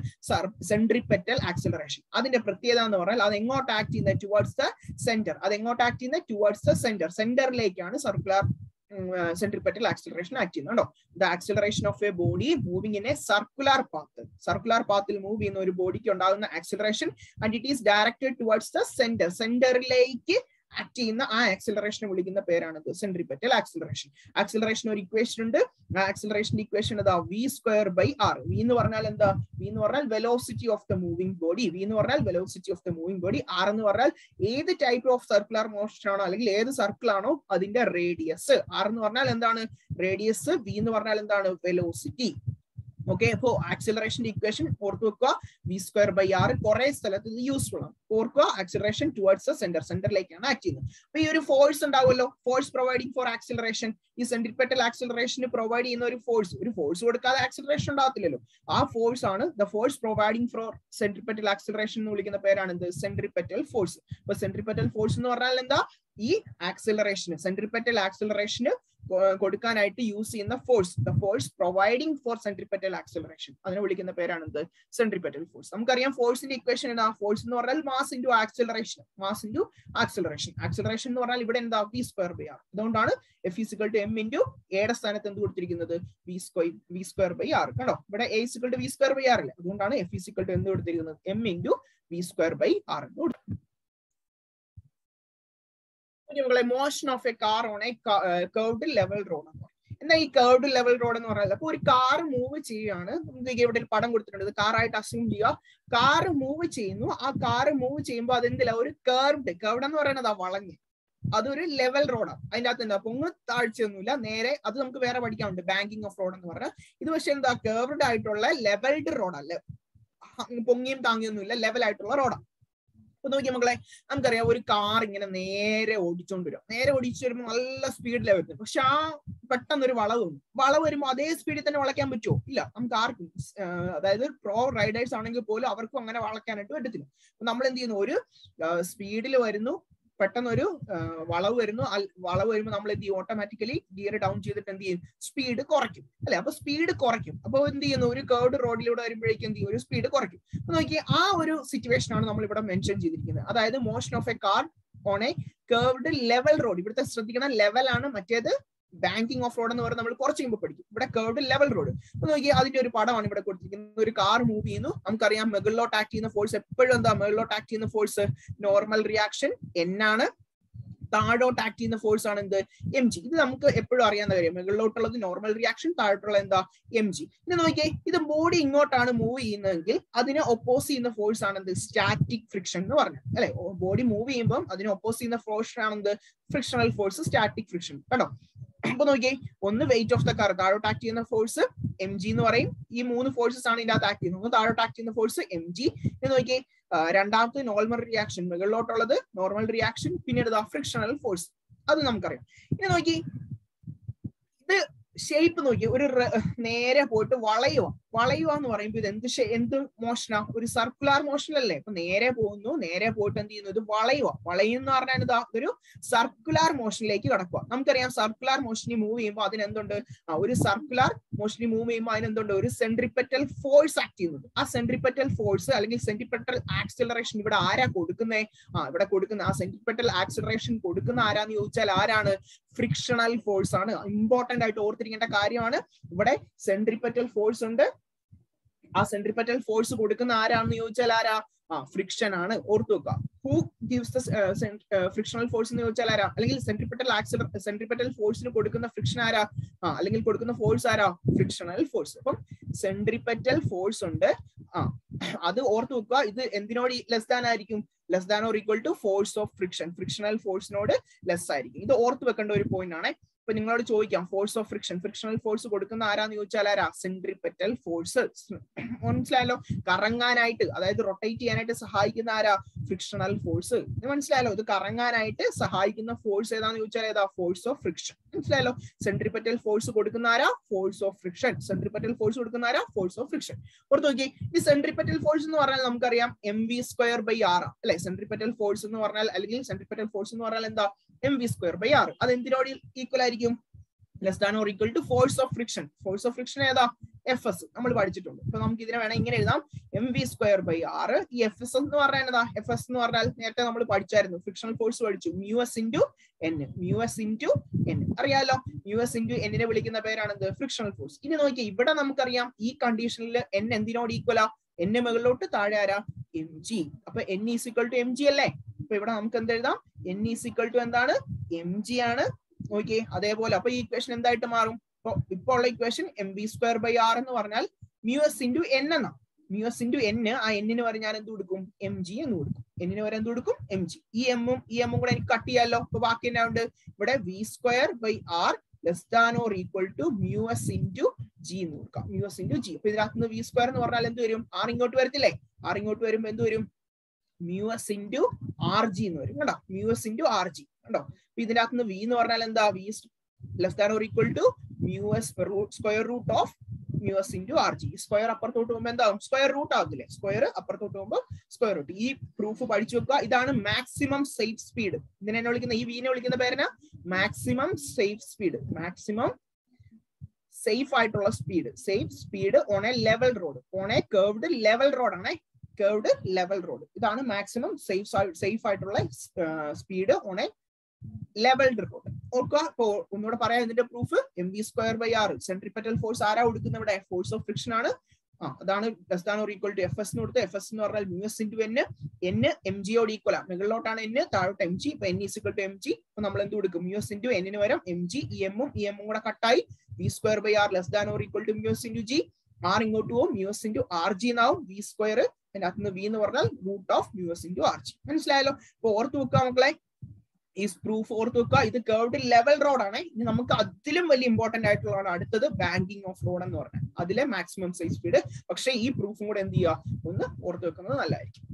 സെൻട്രിപെറ്റൽ ആക്സിലറേഷൻ. അതിന്റെ പ്രത്യേകത എന്ന് പറഞ്ഞാൽ അത് എങ്ങോട്ട് ആക്ട് ചെയ്യുന്നത്, ടുവേർഡ്സ് ദ സെന്റർ. അത് എങ്ങോട്ട് ആക്ട് ചെയ്യുന്നത്, ടുവേർഡ്സ് ദ സെന്റർ. സെന്ററിലേക്കാണ് സർക്കുലർ centripetal acceleration act ചെയ്യുന്നുണ്ടോ. The acceleration of a body moving in a circular path. Circular pathil move ചെയ്യുന്ന ഒരു ബോഡിക്ക് ഉണ്ടാകുന്ന acceleration and it is directed towards the center. സെന്ററിലേക്ക് ആക്ട് ചെയ്യുന്ന ആ ആക്സിലറേഷനെ വിളിക്കുന്ന പേരാണ് സെൻട്രിപെറ്റൽ ആക്സിലറേഷൻ. ആക്സിലറേഷൻ ഒരു ഇക്വേഷൻ ഉണ്ട്. ആ ആക്സിലറേഷന്റെ ഇക്വേഷൻ എന്താ, v²/r. v എന്ന് പറഞ്ഞാൽ എന്താ, v എന്ന് പറഞ്ഞാൽ velocity of the moving body. v എന്ന് പറഞ്ഞാൽ velocity of the moving body. r എന്ന് പറഞ്ഞാൽ ഏത് ടൈപ്പ് ഓഫ് സർക്കുലർ മോഷൻ ആണോ അല്ലെങ്കിൽ ഏത് സർക്കിൾ ആണോ അതിന്റെ റേഡിയസ്. r എന്ന് പറഞ്ഞാൽ എന്താണ്, റേഡിയസ്. v എന്ന് പറഞ്ഞാൽ എന്താണ്, വെലോസിറ്റി. ഓക്കെ, അപ്പോ ആക്സിലറേഷന്റെ ഇക്വേഷൻ ഓർത്തു വെക്കുക, v²/r. കുറെ സ്ഥലത്ത് ഇത് യൂസ്ഫുൾ ആണ്. ഓർക്കുക, ആക്സിലറേഷൻ ടുവേർഡ്സ് ദ സെന്റർ, സെന്ററിലേക്കാണ് ആക്ട് ചെയ്യുന്നത്. അപ്പൊ ഈ ഒരു ഫോഴ്സ് ഉണ്ടാവുമല്ലോ, ഫോഴ്സ് പ്രൊവൈഡിങ് ഫോർ ആക്സിലറേഷൻ. ഈ സെൻട്രിപെറ്റൽ ആക്സിലറേഷന് പ്രൊവൈഡ് ചെയ്യുന്ന ഒരു ഫോഴ്സ് കൊടുക്കാതെ ആക്സിലറേഷൻ ഉണ്ടാകത്തില്ലല്ലോ. ആ ഫോഴ്സ് ആണ് the force providing for centripetal acceleration എന്ന് വിളിക്കുന്ന പേരാണ് എന്ത്, സെൻട്രിപെറ്റൽ ഫോഴ്സ്. അപ്പൊ സെൻട്രിപെറ്റൽ ഫോഴ്സ് എന്ന് പറഞ്ഞാൽ എന്താ, ഈ ആക്സിലറേഷന്, സെൻട്രിപെറ്റൽ ആക്സിലറേഷന് കൊടുക്കാനായിട്ട് യൂസ് ചെയ്യുന്ന force, the force providing for centripetal acceleration, അതിനെ വിളിക്കുന്ന പേരാണ് എന്ത്? Centripetal force. നമുക്കറിയാം ഫോഴ്സിന്റെ ഇക്വേഷൻ എന്താ? ഫോഴ്സ് എന്ന് പറഞ്ഞാൽ mass into acceleration, mass into acceleration. Acceleration എന്ന് പറഞ്ഞാൽ ഇവിടെ എന്താ? v square by R. അതുകൊണ്ടാണ് F = m ഇൻറ്റു എയുടെ സ്ഥാനത്ത് എന്ത് കൊടുത്തിരിക്കുന്നത്? v square by R. കണ്ടോ, ഇവിടെ a = v square by R അല്ലേ? അതുകൊണ്ടാണ് F = എന്ത് കൊടുത്തിരിക്കുന്നത്? m into v square by R. Motion of a car on a curved level road. എന്താ ഈ കർവ്ഡ് ലെവൽ റോഡ് എന്ന് പറയുന്നത്? അപ്പൊ ഒരു കാർ മൂവ് ചെയ്യുകയാണ്. നമുക്ക് ഇവിടെ ഒരു പടം കൊടുത്തിട്ടുണ്ട്, കാറായിട്ട് അസ്യൂം ചെയ്യുക. കാർ മൂവ് ചെയ്യുന്നു. ആ കാർ മൂവ് ചെയ്യുമ്പോൾ അതെന്തില്ല? ഒരു കർവ്ഡ് എന്ന് പറയുന്നത് വളഞ്ഞ്, അതൊരു ലെവൽ റോഡാണ്. അതിന്റെ അകത്ത് എന്താ? പൊങ്ങ് താഴ്ചയൊന്നുമില്ല, നേരെ. അത് നമുക്ക് വേറെ പഠിക്കാനുണ്ട്, ബാങ്കിങ് ഓഫ് റോഡ് എന്ന് പറഞ്ഞാൽ. ഇത് പക്ഷെ എന്താ? കർവ്ഡ് ആയിട്ടുള്ള ലെവൽഡ് റോഡല്ല, പൊങ്ങിയും താങ്ങിയൊന്നുമില്ല, ലെവൽ ആയിട്ടുള്ള റോഡാണ്. അപ്പൊ നോക്കിയാൽ മക്കളെ, നമുക്കറിയാം ഒരു കാർ ഇങ്ങനെ നേരെ ഓടിച്ചോണ്ട് വരും. നേരെ ഓടിച്ചു വരുമ്പോൾ നല്ല സ്പീഡിലാണ് വരുന്നത്. പക്ഷെ ആ പെട്ടെന്നൊരു വളവ് വന്നു. വളവ് വരുമ്പോൾ അതേ സ്പീഡിൽ തന്നെ വളയ്ക്കാൻ പറ്റുമോ? ഇല്ല, നമുക്ക് ആർക്കും, അതായത് പ്രോ റൈഡേഴ്സ് ആണെങ്കിൽ പോലും അവർക്കും അങ്ങനെ വളയ്ക്കാനായിട്ട് പറ്റത്തില്ല. അപ്പൊ നമ്മൾ എന്ത് ചെയ്യുന്നു? ഒരു സ്പീഡിൽ വരുന്നു, പെട്ടെന്നൊരു വളവ് വരുന്നു. വളവ് വരുമ്പോൾ നമ്മൾ എന്ത് ചെയ്യും? ഓട്ടോമാറ്റിക്കലി ഗിയർ ഡൗൺ ചെയ്തിട്ട് എന്ത് ചെയ്യും? സ്പീഡ് കുറയ്ക്കും അല്ലെ? അപ്പൊ സ്പീഡ് കുറയ്ക്കും. അപ്പൊ എന്ത് ചെയ്യുന്നു? ഒരു കർവ്ഡ് റോഡിലൂടെ വരുമ്പോഴേക്കും എന്ത് ചെയ്യും? ഒരു സ്പീഡ് കുറയ്ക്കും. അപ്പൊ നോക്കിയാൽ ആ ഒരു സിറ്റുവേഷൻ ആണ് നമ്മൾ ഇവിടെ മെൻഷൻ ചെയ്തിരിക്കുന്നത്. അതായത് motion of a car on a curved level road. ഇവിടുത്തെ ശ്രദ്ധിക്കണം, ലെവൽ ആണ്. മറ്റേത് ബാങ്കിങ് ഓഫ് റോഡ് എന്ന് പറയുന്നത് നമ്മൾ കുറച്ച് കഴിയുമ്പോൾ പഠിക്കും. ഇവിടെ കർവ്ഡ് ലെവൽ റോഡ്. അപ്പൊ നോക്കിയാൽ അതിന്റെ ഒരു പടമാണ് ഇവിടെ കൊടുത്തിരിക്കുന്നത്. ഒരു കാർ മൂവ് ചെയ്യുന്നു. നമുക്കറിയാം മുകളിലോട്ട് ആക്ട് ചെയ്യുന്ന ഫോഴ്സ് എപ്പോഴും എന്താ? മുകളിലോട്ട് ആക്ട് ചെയ്യുന്ന ഫോഴ്സ് നോർമൽ റിയാക്ഷൻ n ആണ്. താഴോട്ട് ആക്ട് ചെയ്യുന്ന ഫോഴ്സ് ആണ് എന്ത്? mg. ഇത് നമുക്ക് എപ്പോഴും അറിയാവുന്ന കാര്യം. മുകളിലോട്ടുള്ളത് നോർമൽ റിയാക്ഷൻ, താഴോട്ടുള്ള എന്താ? mg. ഇനി നോക്കിയേ, ഇത് ബോഡി ഇങ്ങോട്ടാണ് മൂവ് ചെയ്യുന്നതെങ്കിൽ അതിനെ ഒപ്പോസ് ചെയ്യുന്ന ഫോഴ്സ് ആണ് എന്ത്? സ്റ്റാറ്റിക് ഫ്രിക്ഷൻ എന്ന് പറഞ്ഞത് അല്ലെ? ബോഡി മൂവ് ചെയ്യുമ്പോൾ അതിനെ ഒപ്പോസ് ചെയ്യുന്ന ഫോഴ്സ് ആണ് എന്ത്? Frictional force, static friction. കണ്ടോ? അപ്പൊ നോക്കിയേ, ഒന്ന് വെയിറ്റ് ഓഫ് ദ കാർ, താഴോട്ട് ആക്ട് ചെയ്യുന്ന ഫോഴ്സ് mg എന്ന് പറയും. ഈ 3 ഫോഴ്സസ് ആണ് ഇതിനകത്ത് ആക്ട് ചെയ്യുന്നത്. ഒന്ന് താഴോട്ട് ആക്ട് ചെയ്യുന്ന ഫോഴ്സ് mg. ഇനി നോക്കിയേ, രണ്ടാമത്തെ നോർമൽ റിയാക്ഷൻ, മുകളിലോട്ടുള്ളത് നോർമൽ റിയാക്ഷൻ, പിന്നീട് ഫ്രിക്ഷണൽ ഫോഴ്സ്, അത് നമുക്കറിയാം. ഇനി നോക്കി, ഇത് ഷേപ്പ് നോക്കി, ഒരു നേരെ പോയിട്ട് വളയുക എന്ന് പറയുമ്പോൾ ഇത് എന്ത് മോഷനാ? ഒരു സർക്കുലർ മോഷൻ അല്ലേ? അപ്പൊ നേരെ പോകുന്നു, നേരെ പോയിട്ട് എന്ത് ചെയ്യുന്നു? ഇത് വളയുന്ന പറഞ്ഞാൽ ഇതാ ഒരു സർക്കുലർ മോഷനിലേക്ക് കടക്കുക. നമുക്കറിയാം സർക്കുലർ മോഷനി മൂവ് ചെയ്യുമ്പോൾ അതിനെന്തുണ്ട്? ഒരു സർക്കുലർ മോഷനി മൂവ് ചെയ്യുമ്പോൾ അതിനെന്തുണ്ട്? ഒരു സെൻട്രിപെറ്റൽ ഫോഴ്സ് ആക്ട് ചെയ്യുന്നുണ്ട്. ആ സെൻട്രിപെറ്റൽ ഫോഴ്സ് അല്ലെങ്കിൽ സെൻട്രിപെറ്റൽ ആക്സിലറേഷൻ ഇവിടെ ആരാ കൊടുക്കുന്നത്? ഇവിടെ കൊടുക്കുന്ന ആ സെൻട്രിപെറ്റൽ ആക്സിലറേഷൻ കൊടുക്കുന്ന ആരാന്ന് ചോദിച്ചാൽ ആരാണ്? ഫ്രിക്ഷണൽ ഫോഴ്സ് ആണ്. ഇമ്പോർട്ടന്റ് ആയിട്ട് ഓർത്തിരിക്കേണ്ട കാര്യമാണ്. ഇവിടെ സെൻട്രിപെറ്റൽ ഫോഴ്സ് ഉണ്ട്. ആ സെൻട്രിപെറ്റൽ ഫോഴ്സ് കൊടുക്കുന്ന ആരാണെന്ന് ചോദിച്ചാൽ ആരാ? ഫ്രിക്ഷൻ ആണ്. ഓർത്തു വെക്കുക. Who gives the frictional force എന്ന് ചോദിച്ചാൽ ആരാ? അല്ലെങ്കിൽ സെൻട്രിപെറ്റൽ ഫോഴ്സിന് കൊടുക്കുന്ന ഫ്രിക്ഷൻ ആരാ? അല്ലെങ്കിൽ കൊടുക്കുന്ന ഫോഴ്സ് ആരാ? Frictional force. അപ്പം സെൻട്രിപെറ്റൽ ഫോഴ്സ് ഉണ്ട്. അത് ഓർത്തു വെക്കുക. ഇത് എന്തിനോട് ലെസ് ദാൻ ആയിരിക്കും? Less than or equal to force of friction. Frictional ഫോഴ്സിനോട് ലെസ് ആയിരിക്കും. ഇത് ഓർത്ത് വെക്കേണ്ട ഒരു പോയിന്റ് ആണ്. ഇപ്പൊ നിങ്ങളോട് ചോദിക്കാം force of friction, frictional force കൊടുക്കുന്ന ആരാന്ന് ചോദിച്ചാൽ ആരാ? Centripetal force. മനസ്സിലായല്ലോ? കറങ്ങാനായിട്ട്, അതായത് റൊട്ടേറ്റ് ചെയ്യാനായിട്ട് സഹായിക്കുന്ന ആരാ? Frictional force. ഇത് മനസ്സിലായല്ലോ? ഇത് കറങ്ങാനായിട്ട് സഹായിക്കുന്ന ഫോഴ്സ് ഏതാന്ന് ചോദിച്ചാൽ ഏതാ? Force of friction. മനസ്സിലായല്ലോ? സെൻട്രിപെറ്റൽ ഫോഴ്സ് കൊടുക്കുന്ന ആരാ? Force of friction. Centripetal force കൊടുക്കുന്ന ആരാ? Force of friction. ഓർത്ത് നോക്കി, ഈ സെൻട്രിപെറ്റൽ ഫോഴ്സ് എന്ന് പറഞ്ഞാൽ നമുക്കറിയാം mv²/r അല്ലെ? സെൻട്രിപെറ്റൽ ഫോഴ്സ് എന്ന് പറഞ്ഞാൽ, അല്ലെങ്കിൽ സെൻട്രിപെറ്റൽ ഫോഴ്സ് എന്ന് പറഞ്ഞാൽ എന്താ? mv²/r. അത് എന്തിനോട് ഈക്വൽ ആയിരിക്കും? Less than or equal to force of friction. Force of friction ഏതാ? Fs. നമ്മൾ പഠിച്ചിട്ടുണ്ട്. അപ്പൊ നമുക്ക് ഇതിനെ വേണം ഇങ്ങനെ എഴുതാം, mv²/r. ഈ Fs എന്ന് പറഞ്ഞാൽ എന്താ? Fs എന്ന് പറഞ്ഞാൽ നേരത്തെ നമ്മൾ പഠിച്ചായിരുന്നു, ഫ്രിക്ഷണൽ ഫോഴ്സ് പഠിച്ചു. µs × n. µs × n അറിയാലോ? µs × n നെ വിളിക്കുന്ന പേരാണ് എന്ത്? Frictional force. ഇനി നോക്കിയാൽ ഇവിടെ നമുക്കറിയാം ഈ കണ്ടീഷനിൽ n എന്തിനോട് ഈക്വലാ? n മുകളിലോട്ട്, താഴെ ആരാ? mg. അപ്പൊ n = mg അല്ലേ? അപ്പൊ ഇവിടെ നമുക്ക് എന്ത് എഴുതാം? n = എന്താണ്? mg ആണ്. നോക്കിയേ, അതേപോലെ അപ്പൊ ഈ ഇക്വേഷൻ എന്തായിട്ട് മാറും? ഇപ്പോൾ ഉള്ള ഇക്വേഷൻ mv²/r എന്ന് പറഞ്ഞാൽ µs × n എന്നാ. µs × n, ആ n വരെ ഞാൻ എന്ത് കൊടുക്കും? mg എന്ന് കൊടുക്കും. n വരെ എന്ത് കൊടുക്കും? mg. ഈ m കൂടെ എനിക്ക് കട്ട് ചെയ്യാമല്ലോ. അപ്പൊ ബാക്കി എന്നാ ഉണ്ട്? ഇവിടെ v²/r less than or equal to µs × g എന്ന് കൊടുക്കാം. µs × g. അപ്പൊ ഇതിനകത്ത് നിന്ന് v² എന്ന് പറഞ്ഞാൽ എന്ത് വരും? r ഇങ്ങോട്ട് വരത്തില്ലേ? r ഇങ്ങോട്ട് വരുമ്പോ എന്ത് വരും? µs × rg എന്ന് വരും. കണ്ടോ? µs × rg. കണ്ടോ? അപ്പൊ ഇതിനകത്ത് നിന്ന് v എന്ന് പറഞ്ഞാൽ എന്താ? v less than or equal to µs square root of µs × rg. Square അപ്പുറത്തോട്ട് പോകുമ്പോൾ എന്താവും? Square root ആകില്ലേ? സ്ക്വയർ അപ്പുറത്തോട്ട് പോകുമ്പോൾ സ്ക്വയർ റൂട്ട്. ഈ പ്രൂഫ് പഠിച്ചു വെക്കുക. ഇതാണ് മാക്സിമം സേഫ് സ്പീഡ്. ഇതിനെ വിളിക്കുന്ന, ഈ വീനെ വിളിക്കുന്ന പേരിന് മാക്സിമം സേഫ് ആയിട്ടുള്ള speed on A level road, on a curved level road ആണ്, കർവ്ഡ് ലെവൽ റോഡ്. ഇതാണ് മാക്സിമം സേഫ് ആയിട്ടുള്ള speed on A levelled road. ഓർക്കുക, അപ്പോ ഒന്നുകൂടെ പറയാം ഇതിന്റെ പ്രൂഫ്. mv²/r സെൻട്രിപെറ്റൽ ഫോഴ്സ് ആരാ കൊടുക്കുന്ന ഇവിടെ? ഫോഴ്സ് ഓഫ് ഫ്രിക്ഷൻ ആണ്. അതാണ് less than or equal to F S എന്ന് കൊടുത്ത്, എഫ് എസ് എന്ന് പറഞ്ഞാൽ µs × n, n mg യോട് ഈക്വൽ ആണ്. മുകളിലോട്ടാണ് n, താഴോട്ട് mg. ഇപ്പൊ n = mg. അപ്പൊ നമ്മൾ എന്ത് കൊടുക്കും? µs × n ന് പകരം mg. ഈ m ഉം കൂടെ കട്ടായി v²/r less than or equal to µs × g. r ഇങ്ങോട്ട് പോകും, µs × rg എന്നാവും. v², അതിനകത്ത് v എന്ന് പറഞ്ഞാൽ √of µs × rg. മനസ്സിലായല്ലോ? അപ്പൊ ഓർത്ത് വെക്കുക മക്കളെ, ഈ പ്രൂഫ് ഓർത്ത് വെക്കുക. ഇത് കർവ്ഡ് ലെവൽ റോഡ് ആണ്. ഇനി നമുക്ക് അതിലും വലിയ ഇമ്പോർട്ടന്റ് ആയിട്ടുള്ളതാണ് അടുത്തത് ബാങ്കിങ് ഓഫ് റോഡ് എന്ന് പറഞ്ഞാൽ, അതിലെ മാക്സിമം സേഫ് സ്പീഡ്. പക്ഷേ ഈ പ്രൂഫും കൂടെ എന്ത് ചെയ്യുക, ഒന്ന് ഓർത്ത് വെക്കുന്നത് നല്ലതായിരിക്കും.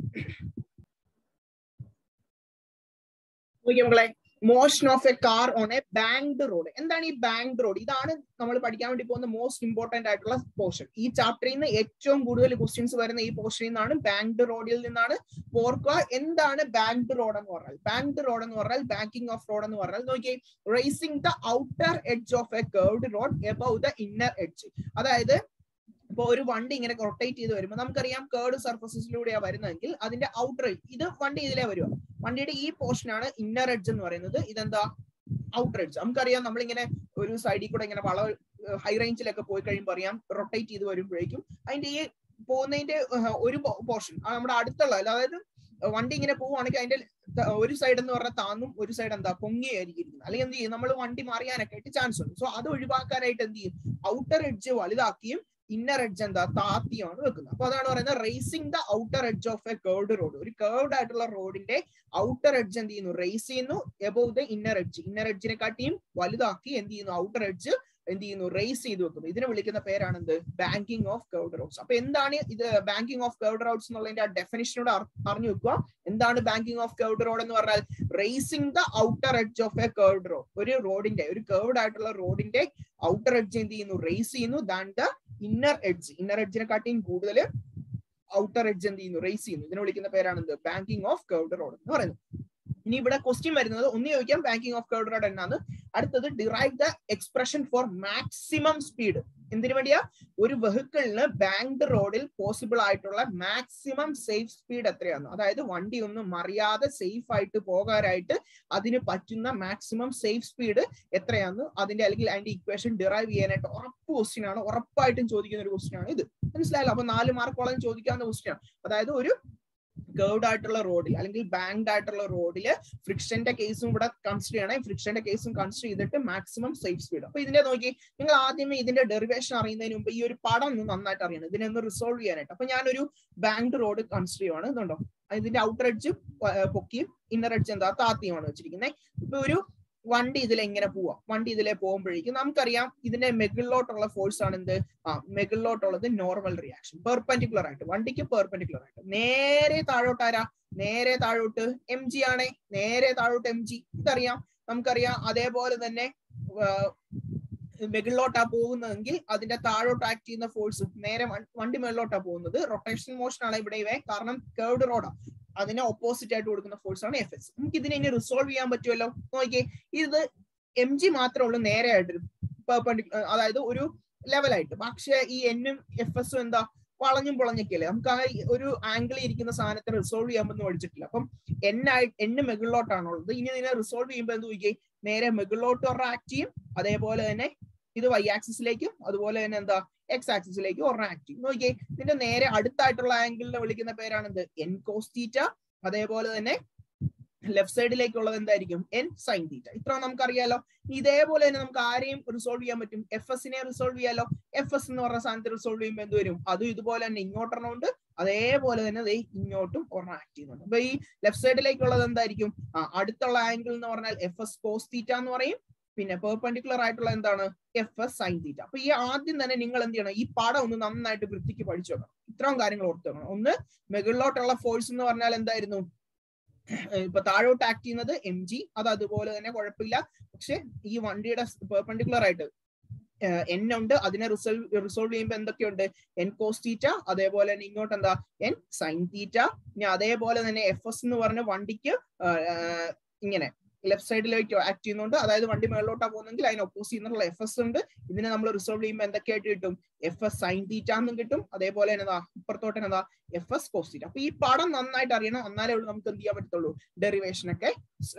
മക്കളെ, motion of a car on a banked road. എന്താണ് ഈ ബാങ്ക്ഡ് റോഡ്? ഇതാണ് നമ്മൾ പഠിക്കാൻ വേണ്ടി പോകുന്ന മോസ്റ്റ് ഇമ്പോർട്ടന്റ് ആയിട്ടുള്ള പോർഷൻ. ഈ ചാപ്റ്ററിൽ നിന്ന് ഏറ്റവും കൂടുതൽ ക്വസ്റ്റ്യൻസ് വരുന്ന ഈ പോർഷനിൽ നിന്നാണ്, ബാങ്ക്ഡ് റോഡിൽ നിന്നാണ്. ഓർക്കുക, എന്താണ് ബാങ്ക്ഡ് റോഡ് എന്ന് പറഞ്ഞാൽ? ബാങ്ക്ഡ് റോഡ് എന്ന് പറഞ്ഞാൽ, ബാങ്കിങ് ഓഫ് റോഡ് എന്ന് പറഞ്ഞാൽ, നോക്കിയേ, racing the outer edge of a curved road above the inner edge. അതായത് ഇപ്പൊ ഒരു വണ്ടി ഇങ്ങനെ റൊട്ടേറ്റ് ചെയ്ത് വരുമ്പോൾ നമുക്കറിയാം കർവ്ഡ് സർഫസസിലൂടെയാണ് വരുന്നതെങ്കിൽ അതിന്റെ ഔട്ടർ എഡ്ജ്, ഇത് വണ്ടി ഇതിലേ വരുക, വണ്ടിയുടെ ഈ പോർഷൻ ആണ് ഇന്നർ എഡ്ജ് എന്ന് പറയുന്നത്. ഇതെന്താ? Outer edge. നമുക്കറിയാം നമ്മളിങ്ങനെ ഒരു സൈഡിൽ കൂടെ ഇങ്ങനെ ഹൈ റേഞ്ചിലൊക്കെ പോയി കഴിയുമ്പോൾ അറിയാം, റൊട്ടേറ്റ് ചെയ്ത് വരുമ്പോഴേക്കും അതിന്റെ ഈ പോകുന്നതിന്റെ ഒരു പോർഷൻ നമ്മുടെ അടുത്തുള്ള, അതായത് വണ്ടി ഇങ്ങനെ പോവുകയാണെങ്കിൽ അതിന്റെ ഒരു സൈഡ് എന്ന് പറഞ്ഞാൽ താന്നും, ഒരു സൈഡ് എന്താ പൊങ്ങിയായിരിക്കും ഇരിക്കുന്നത്. അല്ലെങ്കിൽ എന്ത് ചെയ്യും, നമ്മൾ വണ്ടി മറിയാനൊക്കെ ആയിട്ട് ചാൻസ് ഉണ്ട്. സോ അത് ഒഴിവാക്കാനായിട്ട് എന്ത് ചെയ്യും, ഔട്ടർ എഡ്ജ് വലുതാക്കിയും ഇന്നർ എഡ്ജ് എന്താ താത്തിയാണ് വെക്കുന്നത്. അപ്പൊ അതാണ് പറയുന്നത് raising the outer edge of a curved road. ഒരു കർവ്ഡ് ആയിട്ടുള്ള റോഡിന്റെ ഔട്ടർ എഡ്ജ് എന്ത് ചെയ്യുന്നു, റേസ് ചെയ്യുന്നു above the inner edge. Inner എഡ്ജിനെ കാട്ടിയും വലുതാക്കി എന്ത് ചെയ്യുന്നു, ഔട്ടർ എഡ്ജ് എന്ത് ചെയ്യുന്നു, റേസ് ചെയ്ത് വെക്കുന്നു. ഇതിനെ വിളിക്കുന്ന പേരാണ് എന്ത്? Banking of curved roads. അപ്പൊ എന്താണ് ഇത് ബാങ്കിങ് ഓഫ് കർവ്ഡ് റോഡ്സ് എന്നുള്ളതിന്റെ ആ ഡെഫിനിഷനോട് അറിഞ്ഞു വെക്കുക. എന്താണ് ബാങ്കിങ് ഓഫ് കർവ്ഡ് റോഡ് എന്ന് പറഞ്ഞാൽ? Racing the outer edge of a curved road. ഒരു റോഡിന്റെ, ഒരു കർവ്ഡ് ആയിട്ടുള്ള റോഡിന്റെ ഔട്ടർ എഡ്ജ് എന്ത് ചെയ്യുന്നു, റേസ് ചെയ്യുന്നു than the inner edge. Inner എഡ്ജിനെ കാട്ടിയും കൂടുതൽ ഔട്ടർ എഡ്ജ് എന്ത് ചെയ്യുന്നു, റേസ് ചെയ്യുന്നു. ഇതിനെ വിളിക്കുന്ന പേരാണ് എന്ത്? ബാങ്കിങ് ഓഫ് കർവ്ഡ് റോഡ് എന്ന് പറയുന്നത്. ഇനി ഇവിടെ ക്വസ്റ്റ്യൻ വരുന്നത്, ഒന്ന് ചോദിക്കാം ബാങ്കിങ് ഓഫ് കർവ്ഡ് റോഡ് എന്നാണ്. അടുത്തത് derive the expression for maximum speed. എന്തിനു വേണ്ടിയാ? ഒരു വെഹിക്കിളിന് ബാങ്ക്ഡ് റോഡിൽ പോസിബിൾ ആയിട്ടുള്ള മാക്സിമം സേഫ് സ്പീഡ് എത്രയാണ്? അതായത് വണ്ടി ഒന്നും മറിയാതെ സേഫ് ആയിട്ട് പോകാനായിട്ട് അതിന് പറ്റുന്ന മാക്സിമം സേഫ് സ്പീഡ് എത്രയാന്ന് അതിന്റെ, അല്ലെങ്കിൽ അതിന്റെ ഇക്വേഷൻ ഡിറൈവ് ചെയ്യാനായിട്ട് ക്വസ്റ്റ്യൻ ആണ്, ഉറപ്പായിട്ടും ചോദിക്കുന്ന ഒരു ക്വസ്റ്റ്യൻ ആണ് ഇത്. മനസ്സിലായല്ലോ? അപ്പൊ 4 മാർക്കോളം ചോദിക്കാവുന്ന ക്വസ്റ്റ്യൻ ആണ്. അതായത് ഒരു കർവ്ഡ് ആയിട്ടുള്ള റോഡിൽ അല്ലെങ്കിൽ ബാങ്ക്ഡ് ആയിട്ടുള്ള റോഡില് ഫ്രിക്ഷന്റെ കേസും ഇവിടെ കൺസിഡർ ചെയ്യണം. ഫ്രിക്ഷന്റെ കേസും കൺസിഡർ ചെയ്തിട്ട് മാക്സിമം സേഫ് സ്പീഡ്. അപ്പൊ ഇതിന്റെ നോക്കി, നിങ്ങൾ ആദ്യമേ ഇതിന്റെ ഡെറിവേഷൻ അറിയുന്നതിന് മുമ്പ് ഈ ഒരു പടം ഒന്ന് നന്നായിട്ട് അറിയണം, ഇതിനെ ഒന്ന് റിസോൾവ് ചെയ്യാനായിട്ട്. അപ്പൊ ഞാനൊരു ബാങ്ക്ഡ് റോഡ് കൺസിഡർ ചെയ്യുവാണ്. ഇതുണ്ടോ, ഇതിന്റെ ഔട്ടർ എഡ്ജ് പൊക്കിയും ഇന്നർ എഡ്ജ് എന്താ താത്തിയുമാണ് വെച്ചിരിക്കുന്നത്. ഇപ്പൊ ഒരു വണ്ടി ഇതിലെ എങ്ങനെ പോവാം? വണ്ടി ഇതിലെ പോകുമ്പോഴേക്കും നമുക്കറിയാം ഇതിന്റെ മെഗിളിലോട്ടുള്ള ഫോഴ്സ് ആണ് എന്ത്? മെഗിളിലോട്ടുള്ളത് നോർമൽ റിയാക്ഷൻ, പെർപെൻഡിക്കുലർ ആയിട്ട്, വണ്ടിക്ക് പെർപെൻഡിക്കുലർ ആയിട്ട്. നേരെ താഴോട്ട് ആരാ? നേരെ താഴോട്ട് mg ആണേ, നേരെ താഴോട്ട് mg. ഇതറിയാം, നമുക്കറിയാം. അതേപോലെ തന്നെ മെഗിളിലോട്ടാ പോകുന്നതെങ്കിൽ അതിന്റെ താഴോട്ട് ആക്ട് ചെയ്യുന്ന ഫോഴ്സ്, നേരെ വണ്ടി മെഗിലോട്ടാ പോകുന്നത്, റൊട്ടേഷൻ മോഷൻ ആണ് ഇവിടെ ഇവ, കാരണം കർവ്ഡ് റോഡാ. അതിനെ ഓപ്പോസിറ്റ് ആയിട്ട് കൊടുക്കുന്ന ഫോഴ്സ് ആണ് എഫ് എസ്. നമുക്ക് ഇതിനെ ഇനി റിസോൾവ് ചെയ്യാൻ പറ്റുമല്ലോ. നോക്കിയേ, ഇത് mg മാത്രമേ ഉള്ളൂ നേരെ ആയിട്ട് പെർപെൻഡിക്കുലർ, അതായത് ഒരു ലെവലായിട്ട്. പക്ഷെ ഈ എന്നും എഫ് എസും എന്താ, വളഞ്ഞും പൊളഞ്ഞൊക്കെയല്ലേ. നമുക്ക് ആ ഒരു ആംഗിളിൽ ഇരിക്കുന്ന സാധനത്തെ റിസോൾവ് ചെയ്യാൻ പറ്റുന്ന പഠിച്ചിട്ടില്ല. അപ്പം n മെഗിളിലോട്ടാണുള്ളത്. ഇനി ഇതിനെ റിസോൾവ് ചെയ്യുമ്പോൾ എന്ത് ചോദിക്കേ, നേരെ മെഗിളിലോട്ട് ആക്ട് ചെയ്യും. അതേപോലെ തന്നെ ഇത് y ആക്സിസിലേക്കും അതുപോലെ തന്നെ എന്താ x ആക്സിസിലേക്കും ഒരെണ്ണം ആക്ട് ചെയ്യും. നോക്കിയേ, ഇതിന്റെ നേരെ അടുത്തായിട്ടുള്ള ആംഗിളിനെ വിളിക്കുന്ന പേരാണ് എന്ത്? n cos θ. അതേപോലെ തന്നെ ലെഫ്റ്റ് സൈഡിലേക്കുള്ളത് എന്തായിരിക്കും? n sin θ. ഇത്ര നമുക്കറിയാലോ. ഇതേപോലെ തന്നെ നമുക്ക് ആരെയും റിസോൾവ് ചെയ്യാൻ പറ്റും. എഫ് എസിനെ റിസോൾവ് ചെയ്യാലോ. എഫ് എസ് എന്ന് പറഞ്ഞ സാധനത്തെ റിസോൾവ് ചെയ്യുമ്പോൾ എന്ത് വരും? അതും ഇതുപോലെ തന്നെ ഇങ്ങോട്ടൊരെണ്ണം ഉണ്ട്, അതേപോലെ തന്നെ ഇങ്ങോട്ടും ഒരെണ്ണം ആക്ട് ചെയ്യുന്നുണ്ട്. അപ്പൊ ഈ ലെഫ്റ്റ് സൈഡിലേക്കുള്ളത് എന്തായിരിക്കും? അടുത്തുള്ള ആംഗിൾ എന്ന് പറഞ്ഞാൽ എഫ് എസ് കോസ് തീറ്റ എന്ന് പറയും. പിന്നെ പെർപെൻഡിക്കുലർ ആയിട്ടുള്ള എന്താണ്? F S sine theta. അപ്പൊ ഈ ആദ്യം തന്നെ നിങ്ങൾ എന്ത് ചെയ്യണം? ഈ പടം ഒന്ന് നന്നായിട്ട് വൃത്തിക്ക് പഠിച്ചു വെക്കണം. ഇത്രയും കാര്യങ്ങൾ ഓർത്ത് വെക്കണം. ഒന്ന്, മെഗിളിലോട്ടുള്ള ഫോഴ്സ് എന്ന് പറഞ്ഞാൽ എന്തായിരുന്നു? ഇപ്പൊ താഴോട്ട് ആക്ട് ചെയ്യുന്നത് mg, അത് അതുപോലെ തന്നെ കുഴപ്പമില്ല. പക്ഷെ ഈ വണ്ടിയുടെ പെർപെൻഡിക്കുലർ ആയിട്ട് n ഉണ്ട്, അതിനെ റിസോൾവ് ചെയ്യുമ്പോൾ എന്തൊക്കെയുണ്ട്? n cos θ, അതേപോലെ തന്നെ ഇങ്ങോട്ട് എന്താ? n sin θ. ഇനി അതേപോലെ തന്നെ എഫ് എസ് എന്ന് പറഞ്ഞ വണ്ടിക്ക് ഇങ്ങനെ ലെഫ്റ്റ് സൈഡിലേക്ക് ആക്ട് ചെയ്യുന്നുണ്ട്, അതായത് വണ്ടി മേളിലോട്ടാ പോകുന്നെങ്കിൽ അതിന് ഒപ്പോസ് ചെയ്യുന്നുള്ള FS ഉണ്ട്. ഇതിനെ നമ്മൾ റിസോൾവ് ചെയ്യുമ്പോൾ എന്തൊക്കെയായിട്ട് കിട്ടും? FS sin θ എന്നും കിട്ടും. അതേപോലെ എന്നതാ ഇപ്പുറത്തോട്ട് എന്നതാ FS cos θ. അപ്പൊ ഈ പടം നന്നായിട്ട് അറിയണം, എന്നാലേ ഉള്ളൂ നമുക്ക് എന്ത് ചെയ്യാൻ പറ്റത്തുള്ളൂ, ഡെറിവേഷൻ ഒക്കെ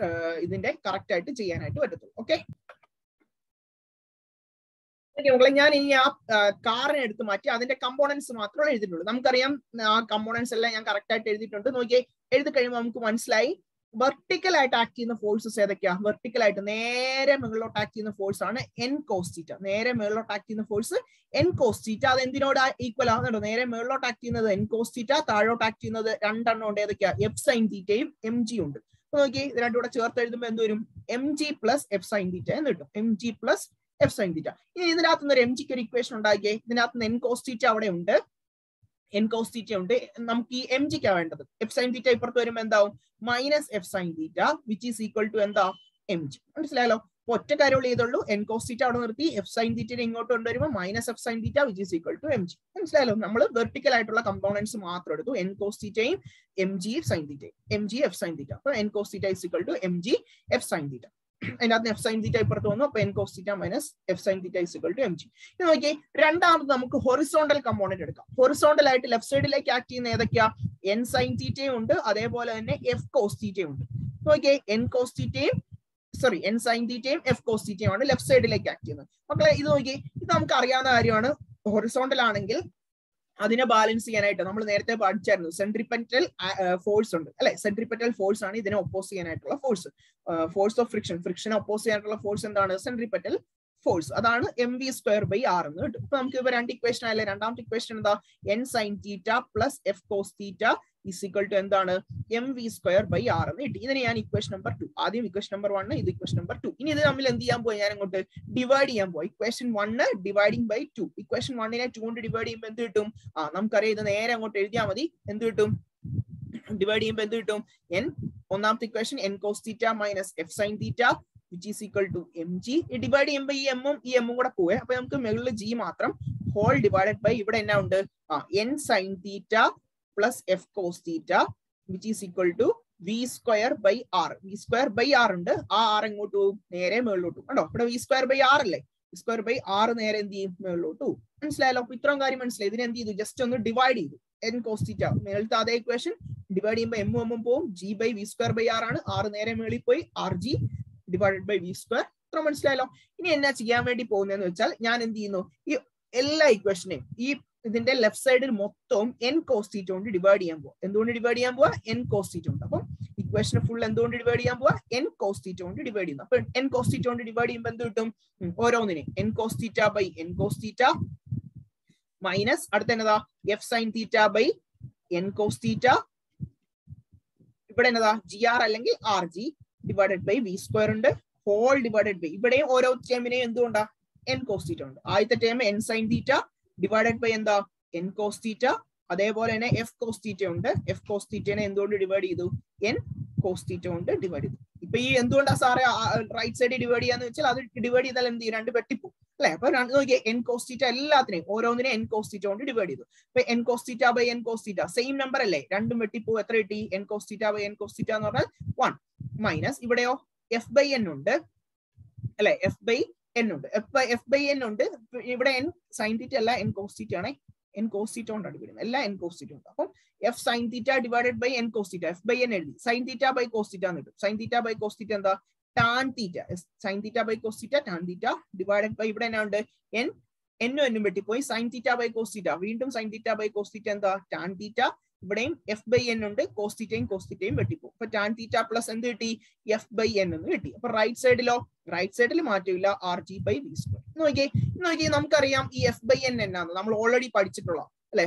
ഇതിന്റെ കറക്റ്റ് ആയിട്ട് ചെയ്യാനായിട്ട് പറ്റത്തുള്ളൂ. ഓക്കെ, ഞാൻ ഇനി ആ കാറിനെ എടുത്ത് മാറ്റി അതിന്റെ കമ്പോണൻസ് മാത്രമേ എഴുതിയിട്ടുള്ളൂ. നമുക്കറിയാം ആ കമ്പോണൻസ് എല്ലാം ഞാൻ കറക്റ്റ് ആയിട്ട് എഴുതിയിട്ടുണ്ട്. നോക്കിയേ, എഴുതി കഴിയുമ്പോൾ നമുക്ക് മനസ്സിലായി വെർട്ടിക്കൽ ആയിട്ട് ആക്ട് ചെയ്യുന്ന ഫോഴ്സസ് ഏതൊക്കെയാ? വെർട്ടിക്കൽ ആയിട്ട് നേരെ മുകളിലോട്ട് ആക്ട് ചെയ്യുന്ന ഫോഴ്സ് ആണ് N cos θ. നേരെ മുകളിലോട്ട് ആക്ട് ചെയ്യുന്ന ഫോഴ്സ് N cos θ. അത് എന്തിനോട് ഈക്വൽ ആകുന്നുണ്ടോ? നേരെ മുകളിലോട്ട് ആക്ട് ചെയ്യുന്നത് N cos θ, താഴോട്ട് ആക്ട് ചെയ്യുന്നത് രണ്ടെണ്ണം ഉണ്ട്. ഏതൊക്കെയാ? F sin θ യും mg ഉണ്ട്. അപ്പൊ നോക്കി, ഇത് രണ്ടും കൂടെ ചേർത്ത് എഴുതുമ്പോൾ എന്ത് വരും? mg plus F sin θ എന്ന് കിട്ടും. mg plus F sin θ. ഇനി ഇതിനകത്ത് നിന്ന് ഒരു mgക്ക് ഒരു ഇക്വേഷൻ ഉണ്ടാക്കിയേ. ഇതിനകത്ത് നിന്ന് N cos θ അവിടെ ഉണ്ട്, N cos θ ഉണ്ട്. നമുക്ക് ഈ mgക്കാ വേണ്ടത്. F sin θ ഇപ്പുറത്ത് വരുമ്പോൾ എന്താവും? Minus F sin θ which is equal to എന്താ? mg. മനസ്സിലായല്ലോ? ഒറ്റ കാര്യമുള്ള ചെയ്തുള്ളൂ. N cos θ അവിടെ നിർത്തി, F sin θ ഇങ്ങോട്ട് കൊണ്ടുവരുമ്പോൾ minus F sin θ which is equal to mg. മനസ്സിലായല്ലോ? നമ്മൾ വെർട്ടിക്കൽ ആയിട്ടുള്ള കമ്പോണൻസ് മാത്രം എടുത്തു. N cos θ യും mg sin θ, mg F sin θ. അപ്പൊ N cos θ is equal to mg F sin θ. അതിനകത്ത് F sin θ ഇപ്പുറത്ത് വന്നു. അപ്പൊ N cos θ minus F sin θ is equal to mg. ഇത് നോക്കി, രണ്ടാമത് നമുക്ക് ഹൊറിസോണ്ടൽ കമ്പോണന്റ് എടുക്കാം. ഹൊറിസോണ്ടൽ ആയിട്ട് ലെഫ്റ്റ് സൈഡിലേക്ക് ആക്ട് ചെയ്യുന്ന ഏതൊക്കെയാ? N sin θ ഉണ്ട്, അതേപോലെ തന്നെ F cos θ ഉണ്ട്. നോക്കിയേ, N cos θ യും N sin θ യും F cos θ യും ആണ് ലെഫ്റ്റ് സൈഡിലേക്ക് ആക്ട് ചെയ്യുന്നത്. മക്കളെ ഇത് നോക്കി, ഇത് നമുക്ക് അറിയാവുന്ന കാര്യമാണ്. ഹൊറിസോണ്ടൽ ആണെങ്കിൽ അതിനെ ബാലൻസ് ചെയ്യാനായിട്ട് നമ്മൾ നേരത്തെ പഠിച്ചായിരുന്നു, സെൻട്രിപെറ്റൽ ഫോഴ്സ് ഉണ്ട് അല്ലെ? സെൻട്രിപെറ്റൽ ഫോഴ്സ് ആണ് ഇതിനെ ഒപ്പോസ് ചെയ്യാനായിട്ടുള്ള ഫോഴ്സ്. ഫോഴ്സ് ഓഫ് ഫ്രിക്ഷൻ, ഫ്രിക്ഷനെ ഒപ്പോസ് ചെയ്യാനായിട്ടുള്ള ഫോഴ്സ് എന്താണ്? Centripetal force. അതാണ് mv²/r എന്ന് കിട്ടും. ഇപ്പൊ നമുക്ക് ഇപ്പൊ രണ്ട് ഇക്വേഷൻ ആയല്ലേ? രണ്ടാമത്തെ ഇക്വേഷൻ എന്താ? N sin θ plus F cos θ is equal to എന്താണ്? mv²/r എന്ന് കിട്ടി. ഇതിന് ഞാൻ ഇക്വേഷൻ നമ്പർ 2, ആദ്യം ഇക്വേഷൻ നമ്പർ 1, ഇത് ഇക്വേഷൻ നമ്പർ 2. ഇനി ഇത് തമ്മിൽ എന്ത് ചെയ്യാൻ പോയി? ഞാൻ അങ്ങോട്ട് ഡിവൈഡ് ചെയ്യാൻ പോയി. Equation 1 dividing by 2. ഇക്വേഷൻ 1നെ 2 കൊണ്ട് ഡിവൈഡ് ചെയ്യുമ്പോൾ എന്ത് കിട്ടും? നമുക്കറിയാം, ഇത് നേരെ അങ്ങോട്ട് എഴുതിയാൽ മതി. എന്ത് കിട്ടും? ഡിവൈഡ് ചെയ്യുമ്പോൾ എന്ത് കിട്ടും? ഒന്നാമത്തെ equation N cos θ minus F sin θ which is equal to mg. Divide ചെയ്യുമ്പോൾ ഈ എമ്മും കൂടെ പോവേ. അപ്പൊ നമുക്ക് മുകളിൽ g മാത്രം ഹോൾ ഡിവൈഡഡ് ബൈ ഇവിടെ എന്നാ ഉണ്ട്? N sin θ plus F cos θ which is equal to v²/r. v²/r ഉണ്ട്. ആ r എങ്ങോട്ട് പോകും? നേരെ മുകളിലോട്ട് പോകും. കണ്ടോ, ഇവിടെ v²/r അല്ലേ? v²/r നേരെ എന്ത് ചെയ്യും? മുകളിലോട്ട് പോകും. മനസ്സിലായല്ലോ? അപ്പൊ ഇത്രയും കാര്യം മനസ്സിലായി. ഇതിനെ എന്ത് ചെയ്തു? ജസ്റ്റ് ഒന്ന് ഡിവൈഡ് ചെയ്തു. N cos θ മേളത്തെ അതേ ഇക്വേഷൻ ഡിവൈഡ് ചെയ്യുമ്പോൾ എമ്മും പോവും. g/v²/r ആണ്. r നേരെ മേളിൽ പോയി rg ഡിവൈഡഡ് ബൈ v². ഇത്ര മനസ്സിലായല്ലോ? ഇനി എന്നാ ചെയ്യാൻ വേണ്ടി പോകുന്നതെന്ന് വെച്ചാൽ, ഞാൻ എന്ത് ചെയ്യുന്നു? ഈ എല്ലാ ഇക്വേഷനെയും ഈ ഇതിന്റെ ലെഫ്റ്റ് സൈഡിൽ മൊത്തം N cos θ കൊണ്ട് ഡിവൈഡ് ചെയ്യാൻ പോവാ. എന്തുകൊണ്ട് ഡിവൈഡ് ചെയ്യാൻ പോവാ? N cos θ ഉണ്ട്. അപ്പം ഇക്വേഷൻ ഫുൾ എന്തുകൊണ്ട് ഡിവൈഡ് ചെയ്യാൻ പോവാ? N cos θ കൊണ്ട് ഡിവൈഡ് ചെയ്യുന്നു. അപ്പൊ N cos θ കൊണ്ട് ഡിവൈഡ് ചെയ്യുമ്പോൾ എന്ത് കിട്ടും? ഓരോന്നിനെ N cos θ by N cos θ minus അടുത്ത എന്നതാ? F sin θ by N cos θ. ഇവിടെ എന്നതാ? gr അല്ലെങ്കിൽ rg ഡിവൈഡഡ് ബൈ v² ഉണ്ട്. ഹോൾ ഡിവൈഡഡ് ബൈ ഇവിടെയും ഓരോ ടേമിനെയും എന്തുകൊണ്ടാ? N cos θ ഉണ്ട്. ആദ്യത്തെ term N sin θ divided by എന്താ? N cos θ. അതേപോലെ തന്നെ F cos θ ഉണ്ട്. F cos θ എന്തുകൊണ്ട് ഡിവൈഡ് ചെയ്തു? N cos θ കൊണ്ട് ഡിവൈഡ് ചെയ്തു. ഇപ്പൊ ഈ എന്തുകൊണ്ടാ സാറേ റൈറ്റ് സൈഡിൽ ഡിവൈഡ് ചെയ്യാന്ന് വെച്ചാൽ, അത് ഡിവൈഡ് ചെയ്താൽ എന്ത് ചെയ്യും? രണ്ട് വെട്ടിപ്പോ അല്ലെ? അപ്പൊ നോക്കിയേ, N cos θ എല്ലാത്തിനെയും ഓരോന്നിനെ N cos θ കൊണ്ട് ഡിവൈഡ് ചെയ്തു. അപ്പൊ N cos θ by N cos θ same number അല്ലേ? രണ്ടും വെട്ടിപ്പോ. എത്ര കിട്ടി? N cos θ by N cos θ എന്ന് പറഞ്ഞാൽ 1 മൈനസ് ഇവിടെയോ F/n ഉണ്ട് അല്ലെ? F/n ഉണ്ട്. F/n ഉണ്ട്. ഇവിടെ N sin θ അല്ല, N cos θ ആണ്. N cos θ കൊണ്ടാണ് ഡിവൈഡ് എല്ലാം N cos θ ഉണ്ട്. അപ്പം F sin θ divided by N cos θ. F/n എഴുതി. sin θ ബൈ cos θ എന്ന് കിട്ടും. sin θ ബൈ cos θ എന്താ? tan θ. sin θ by cos θ tan θ divided by ഇവിടെ എന്നാ ഉണ്ട്? എന്നും വെട്ടിപ്പോയി. sin θ ബൈ cos θ വീണ്ടും sin θ ബൈ cos θ എന്താ? tan θ. ഇവിടെയും F/n ഉണ്ട്. cos θ യും വെട്ടിപ്പോകും. അപ്പൊ tan θ പ്ലസ് എന്ത് കിട്ടി? F/n എന്ന് കിട്ടി. അപ്പൊ റൈറ്റ് സൈഡിൽ മാറ്റമില്ല. rg by v². നോക്കിയേ, നമുക്കറിയാം ഈ F/n എന്നാണ് നമ്മൾ ഓൾറെഡി പഠിച്ചിട്ടുള്ള അല്ലെ?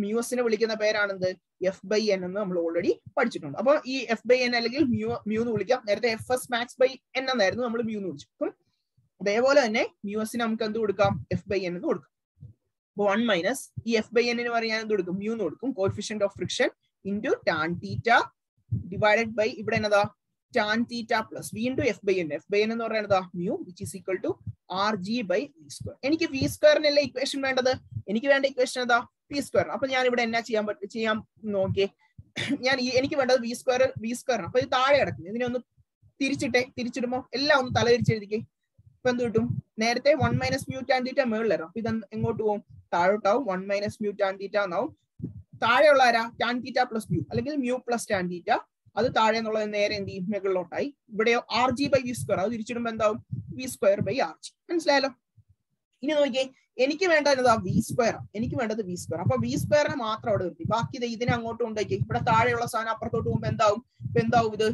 മ്യൂസിനെ വിളിക്കുന്ന പേരാണെന്ത്? F/n എന്ന് നമ്മൾ ഓൾറെഡി പഠിച്ചിട്ടുണ്ട്. അപ്പൊ ഈ F/n അല്ലെങ്കിൽ മ്യൂ എന്ന് വിളിക്കാം. നേരത്തെ Fs max ബൈ n എന്നായിരുന്നു നമ്മൾ മ്യൂ എന്ന് വിളിച്ചു. അപ്പം അതേപോലെ തന്നെ മ്യൂസിന് നമുക്ക് എന്ത് കൊടുക്കാം? F/n എന്ന് കൊടുക്കാം. 1 മൈനസ് ഈ F/n എന്ന് പറയാൻ എന്ത് കൊടുക്കും? മ്യൂ എന്ന് കൊടുക്കും. Coefficient of friction into tan θ divided by ഇവിടെ എന്നതാ? tan θ പ്ലസ് വീണ്ടും F/n. F/n എന്ന് പറയുന്നത് mu which is equal to rg by v². എനിക്ക് v²-നല്ലേ ഇക്വേഷൻ വേണ്ടത്? എനിക്ക് വേണ്ട ഇക്വേഷൻ ഏതാ? v². അപ്പൊ ഞാൻ ഇവിടെ എന്നാ ചെയ്യാൻ നോക്കിയേ. എനിക്ക് വേണ്ടത് v². അപ്പൊ ഇത് താഴെ കിടക്കുന്നു. ഇതിനെ ഒന്ന് തിരിച്ചിടുമ്പോ എല്ലാം ഒന്ന് തലതിരിച്ചെഴുതിക്കേ. ഇപ്പൊ എന്ത് കിട്ടും? നേരത്തെ 1 മൈനസ് മ്യൂ ടാൻ തീറ്റ മേളിലായിരുന്നു. അപ്പൊ ഇത് എങ്ങോട്ട് പോകും? താഴോട്ടാവും. 1 മൈനസ് മ്യൂ ടാൻ തീറ്റ എന്നാവും. താഴെയുള്ള ആരാ? ടാൻ തീറ്റ പ്ലസ് മ്യൂ അല്ലെങ്കിൽ മ്യൂ പ്ലസ് ടാൻ തീറ്റ. അത് താഴെ എന്നുള്ളത് നേരെ എന്ത് ചെയ്യും? മുകളിലോട്ടായി. ഇവിടെയോ R G by V square. അത് തിരിച്ചിടുമ്പോ എന്താവും? V square by R G. മനസ്സിലായല്ലോ? ഇനി നോക്കിയേ, എനിക്ക് വേണ്ടത് വി സ്ക്വയർ. എനിക്ക് വേണ്ടത് വി സ്ക്വയർ. അപ്പൊ വി സ്ക്വയറിനെ മാത്രം അവിടെ നിർത്തി. ബാക്കി ഇതിനെ അങ്ങോട്ട് കൊണ്ടുപോയി ഇവിടെ താഴെയുള്ള സാധനം അപ്പുറത്തോട്ട് പോകുമ്പോ എന്താവും? ഇപ്പൊ എന്താവും? ഇത്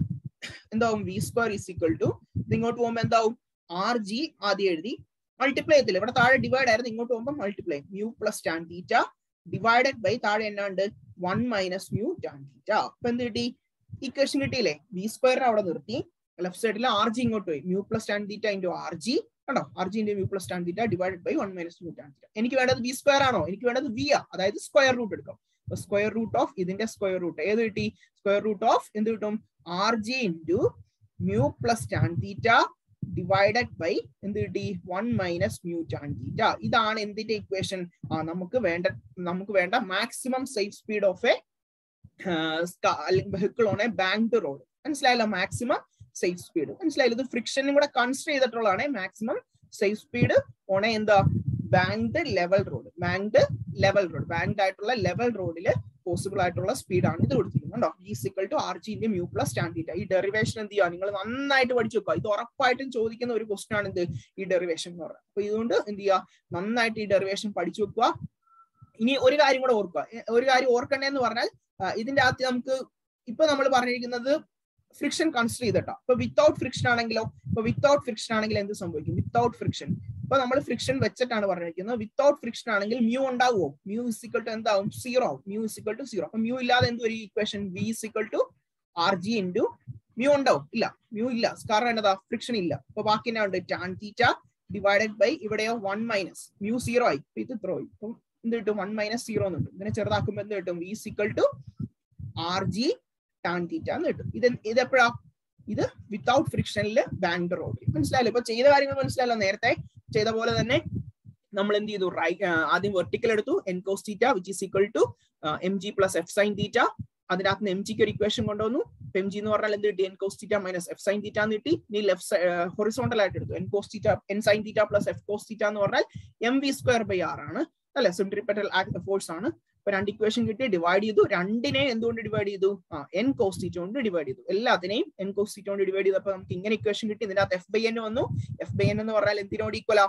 എന്താവും? V square is equal to ഇത് ഇങ്ങോട്ട് പോകുമ്പോ എന്താവും? ആർ ജി ആദ്യം എഴുതി മൾട്ടിപ്ലൈ ചെയ്യത്തില്ല. ഇവിടെ താഴെ ഡിവൈഡ് ആയിരുന്നു, ഇങ്ങോട്ട് പോകുമ്പോൾ multiply. Mu plus tan theta divided by താഴെ എന്നാണ്ട് 1 മൈനസ് മ്യൂ ടാൻ തീറ്റ. അപ്പൊ എന്ത് കിട്ടി? ഇക്വേഷൻ കിട്ടിയില്ലേ? വി സ്ക്വയറിനെ അവിടെ നിർത്തി. ലെഫ്റ്റ് സൈഡിൽ ആർ ജി ഇങ്ങോട്ട് പോയി. Mu plus tan theta into R G. കണ്ടോ? R G into mu plus tan theta divided by 1 minus mu tan theta. എനിക്ക് വേണ്ടത് വി സ്ക്വയർ ആണോ? എനിക്ക് വേണ്ടത് വി ആ, അതായത് സ്ക്വയർ റൂട്ട് എടുക്കാം. സ്ക്വയർ റൂട്ട് ഓഫ് ഇതിന്റെ സ്ക്വയർ റൂട്ട് ഏത് കിട്ടി? സ്ക്വയർ റൂട്ട് ഓഫ് എന്ത് കിട്ടും? R G into mu plus tan theta divided by എന്ത് കിട്ടി? 1 മൈനസ് മ്യൂ ടാൻ തീറ്റ. ഇതാണ് എന്തിന്റെ ഇക്വേഷൻ? നമുക്ക് വേണ്ട maximum safe speed of a vehicle on a banked road. മനസ്സിലായല്ലോ? മാക്സിമം സേഫ് സ്പീഡ് മനസ്സിലായല്ലോ? ഇത് ഫ്രിക്ഷനും കൂടെ കൺസിഡർ ചെയ്തിട്ടുള്ളതാണ്. Maximum safe speed on a എന്താ? Banked level road. ബാങ്ക്ഡ് ആയിട്ടുള്ള ലെവൽ റോഡില് പോസിബിൾ ആയിട്ടുള്ള സ്പീഡാണ് ഇത് കൊടുത്തിരിക്കുന്നത്. Equal to R G into mu plus tan theta. ഈ ഡെറിവേഷൻ എന്ത് ചെയ്യുക? നിങ്ങൾ നന്നായിട്ട് പഠിച്ചു വെക്കുക. ഇത് ഉറപ്പായിട്ടും ചോദിക്കുന്ന ഒരു ക്വസ്റ്റൻ ആണ് ഇത്, ഈ ഡെറിവേഷൻ എന്ന് പറയുന്നത്. അപ്പൊ ഇതുകൊണ്ട് എന്ത് ചെയ്യുക? നന്നായിട്ട് ഈ ഡെറിവേഷൻ പഠിച്ചു വെക്കുക. ഇനി ഒരു കാര്യം കൂടെ ഓർക്കുക. ഒരു കാര്യം ഓർക്കണ്ടേന്ന് പറഞ്ഞാൽ ഇതിന്റെ അകത്ത് നമുക്ക് ഇപ്പൊ നമ്മൾ പറഞ്ഞിരിക്കുന്നത് ഫ്രിക്ഷൻ കൺസിഡർ ചെയ്തിട്ടാ. ഇപ്പൊ വിത്തൗട്ട് ഫ്രിക്ഷൻ ആണെങ്കിലോ? ഇപ്പൊ വിത്തൗട്ട് ഫ്രിക്ഷൻ ആണെങ്കിൽ എന്ത് സംഭവിക്കും? വിത്തൗട്ട് ഫ്രിക്ഷൻ ഇപ്പൊ നമ്മൾ ഫ്രിക്ഷൻ വെച്ചിട്ടാണ് പറഞ്ഞിരിക്കുന്നത്. വിത്തൗട്ട് ഫ്രിക്ഷൻ ആണെങ്കിൽ മ്യൂ ഉണ്ടാവുമോ? മ്യൂ ഇസ് ഈക്വൽ ടു എന്താവും? 0 ആവും. Mu is equal to 0. അപ്പൊ മ്യൂ ഇല്ലാതെ എന്ത് ഒരു ഇക്വേഷൻ? V is equal to R G into mu ഉണ്ടാവും? ഇല്ല, മ്യൂ ഇല്ല. കാരണം എന്നതാ? ഫ്രിക്ഷൻ ഇല്ല. അപ്പൊ ബാക്കി എന്നാ ഉണ്ട്? ടാൻ തീറ്റ ഡിവൈഡഡ് ബൈ ഇവിടെയോ 1 മൈനസ് മ്യൂ 0 ആയി. ഇത് ഇത്ര ആയി. അപ്പം എന്ത് കിട്ടും? 1 മൈനസ് 0 എന്ന് കിട്ടും. ഇതിനെ ചെറുതാക്കുമ്പോൾ എന്ത് കിട്ടും? V is equal to R G tan theta എന്ന് കിട്ടും. ഇത് എപ്പോഴാ? ഇത് വിത്തൗട്ട് ഫ്രിക്ഷനിൽ ബാങ്ക്ഡ് റോഡിൽ. മനസ്സിലായല്ലോ? ഇപ്പൊ ചെയ്ത കാര്യങ്ങൾ മനസ്സിലായല്ലോ? നേരത്തെ ചെയ്ത പോലെ തന്നെ നമ്മൾ എന്ത് ചെയ്തു? ആദ്യം വെർട്ടിക്കൽ എടുത്തു, N cos theta which is equal to M G plus F sine theta. അതിനകത്ത് നിന്ന് എം ജിക്ക് ഒരു ഇക്വേഷൻ കൊണ്ടുവന്നു. എം ജി എന്ന് പറഞ്ഞാൽ എന്ത് കിട്ടി? N cos theta minus F sine theta എന്ന് കിട്ടി. ഇനി ലെഫ്റ്റ് ഹൊറിസോണ്ടൽ ആയിട്ട് എടുത്തു. N cos theta N sine theta plus F cos theta എന്ന് പറഞ്ഞാൽ M V square by R ആണ് അല്ലെ? സെൻട്രിപെറ്റൽ ഫോഴ്സ് ആണ്. അപ്പൊ രണ്ട് ഇക്വേഷൻ കിട്ടി, ഡിവൈഡ് ചെയ്തു. രണ്ടിനെ എന്തുകൊണ്ട് ഡിവൈഡ് ചെയ്തു? എൻ കോസ് തീറ്റ കൊണ്ട് ഡിവൈഡ് ചെയ്തു. എല്ലാത്തിനെയും എൻ കോസ് തീറ്റ കൊണ്ട് ഡിവൈഡ് ചെയ്തപ്പോൾ നമുക്ക് ഇങ്ങനെ ഇക്വേഷൻ കിട്ടി. ഇതിനകത്ത് എഫ് ബൈ എൻ വന്നു. എഫ് ബൈ എൻ എന്ന് പറഞ്ഞാൽ എന്തിനോട് ഈക്വലാ?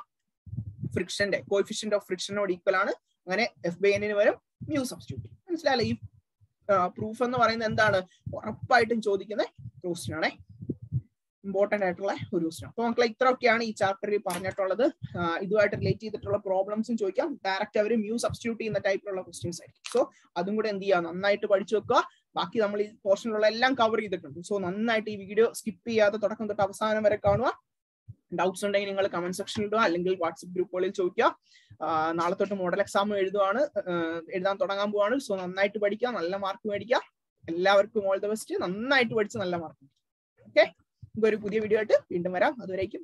ഫ്രിക്ഷന്റെ കോഎഫിഷ്യന്റ് ഓഫ് ഫ്രിക്ഷനോട് ഈക്വൽ ആണ്. അങ്ങനെ എഫ് ബൈ എന്നിന് വരും മ്യൂ സബ്സ്റ്റിറ്റ്യൂട്ട്. മനസ്സിലായല്ലോ? ഈ പ്രൂഫ് എന്ന് പറയുന്നത് എന്താണ്? ഉറപ്പായിട്ടും ചോദിക്കുന്ന ക്വസ്റ്റ്യൻ ആണ്, ഇമ്പോർട്ടന്റ് ആയിട്ടുള്ള ഒരു ക്വസ്റ്റ്യൻ. അപ്പൊ മക്കളെ ഇത്രയൊക്കെയാണ് ഈ ചാപ്റ്ററിൽ പറഞ്ഞിട്ടുള്ളത്. ഇതുമായിട്ട് റിലേറ്റ് ചെയ്തിട്ടുള്ള പ്രോബ്ലംസും ചോദിക്കാം. ഡയറക്റ്റ് അവർ മ്യൂ സബ്സ്റ്റിറ്റ്യൂട്ട് ചെയ്യുന്ന ടൈപ്പിലുള്ള ക്വസ്റ്റ്യൻസ് ആയിരിക്കും. സോ അതും കൂടെ എന്ത് ചെയ്യുക? നന്നായിട്ട് പഠിച്ചു വെക്കുക. ബാക്കി നമ്മൾ ഈ പോർഷനിലുള്ള എല്ലാം കവർ ചെയ്തിട്ടുണ്ട്. സോ നന്നായിട്ട് ഈ വീഡിയോ സ്കിപ്പ് ചെയ്യാതെ തുടക്കം തൊട്ട് അവസാനം വരെ കാണുക. ഡൗട്ട്സ് ഉണ്ടെങ്കിൽ നിങ്ങൾ കമന്റ് സെക്ഷനിൽ ഇടുക, അല്ലെങ്കിൽ വാട്സ്ആപ്പ് ഗ്രൂപ്പുകളിൽ ചോദിക്കുക. നാളെ തൊട്ട് മോഡൽ എക്സാം എഴുതാൻ തുടങ്ങാൻ പോവാണ്. സോ നന്നായിട്ട് പഠിക്കുക, നല്ല മാർക്ക് മേടിക്കുക. എല്ലാവർക്കും ഓൾ ദ ബെസ്റ്റ്. നന്നായിട്ട് പഠിച്ച് നല്ല മാർക്ക്. ഓക്കെ, ഒരു പുതിയ വീഡിയോ ആയിട്ട് വീണ്ടും വരാം. അതുവരേക്കും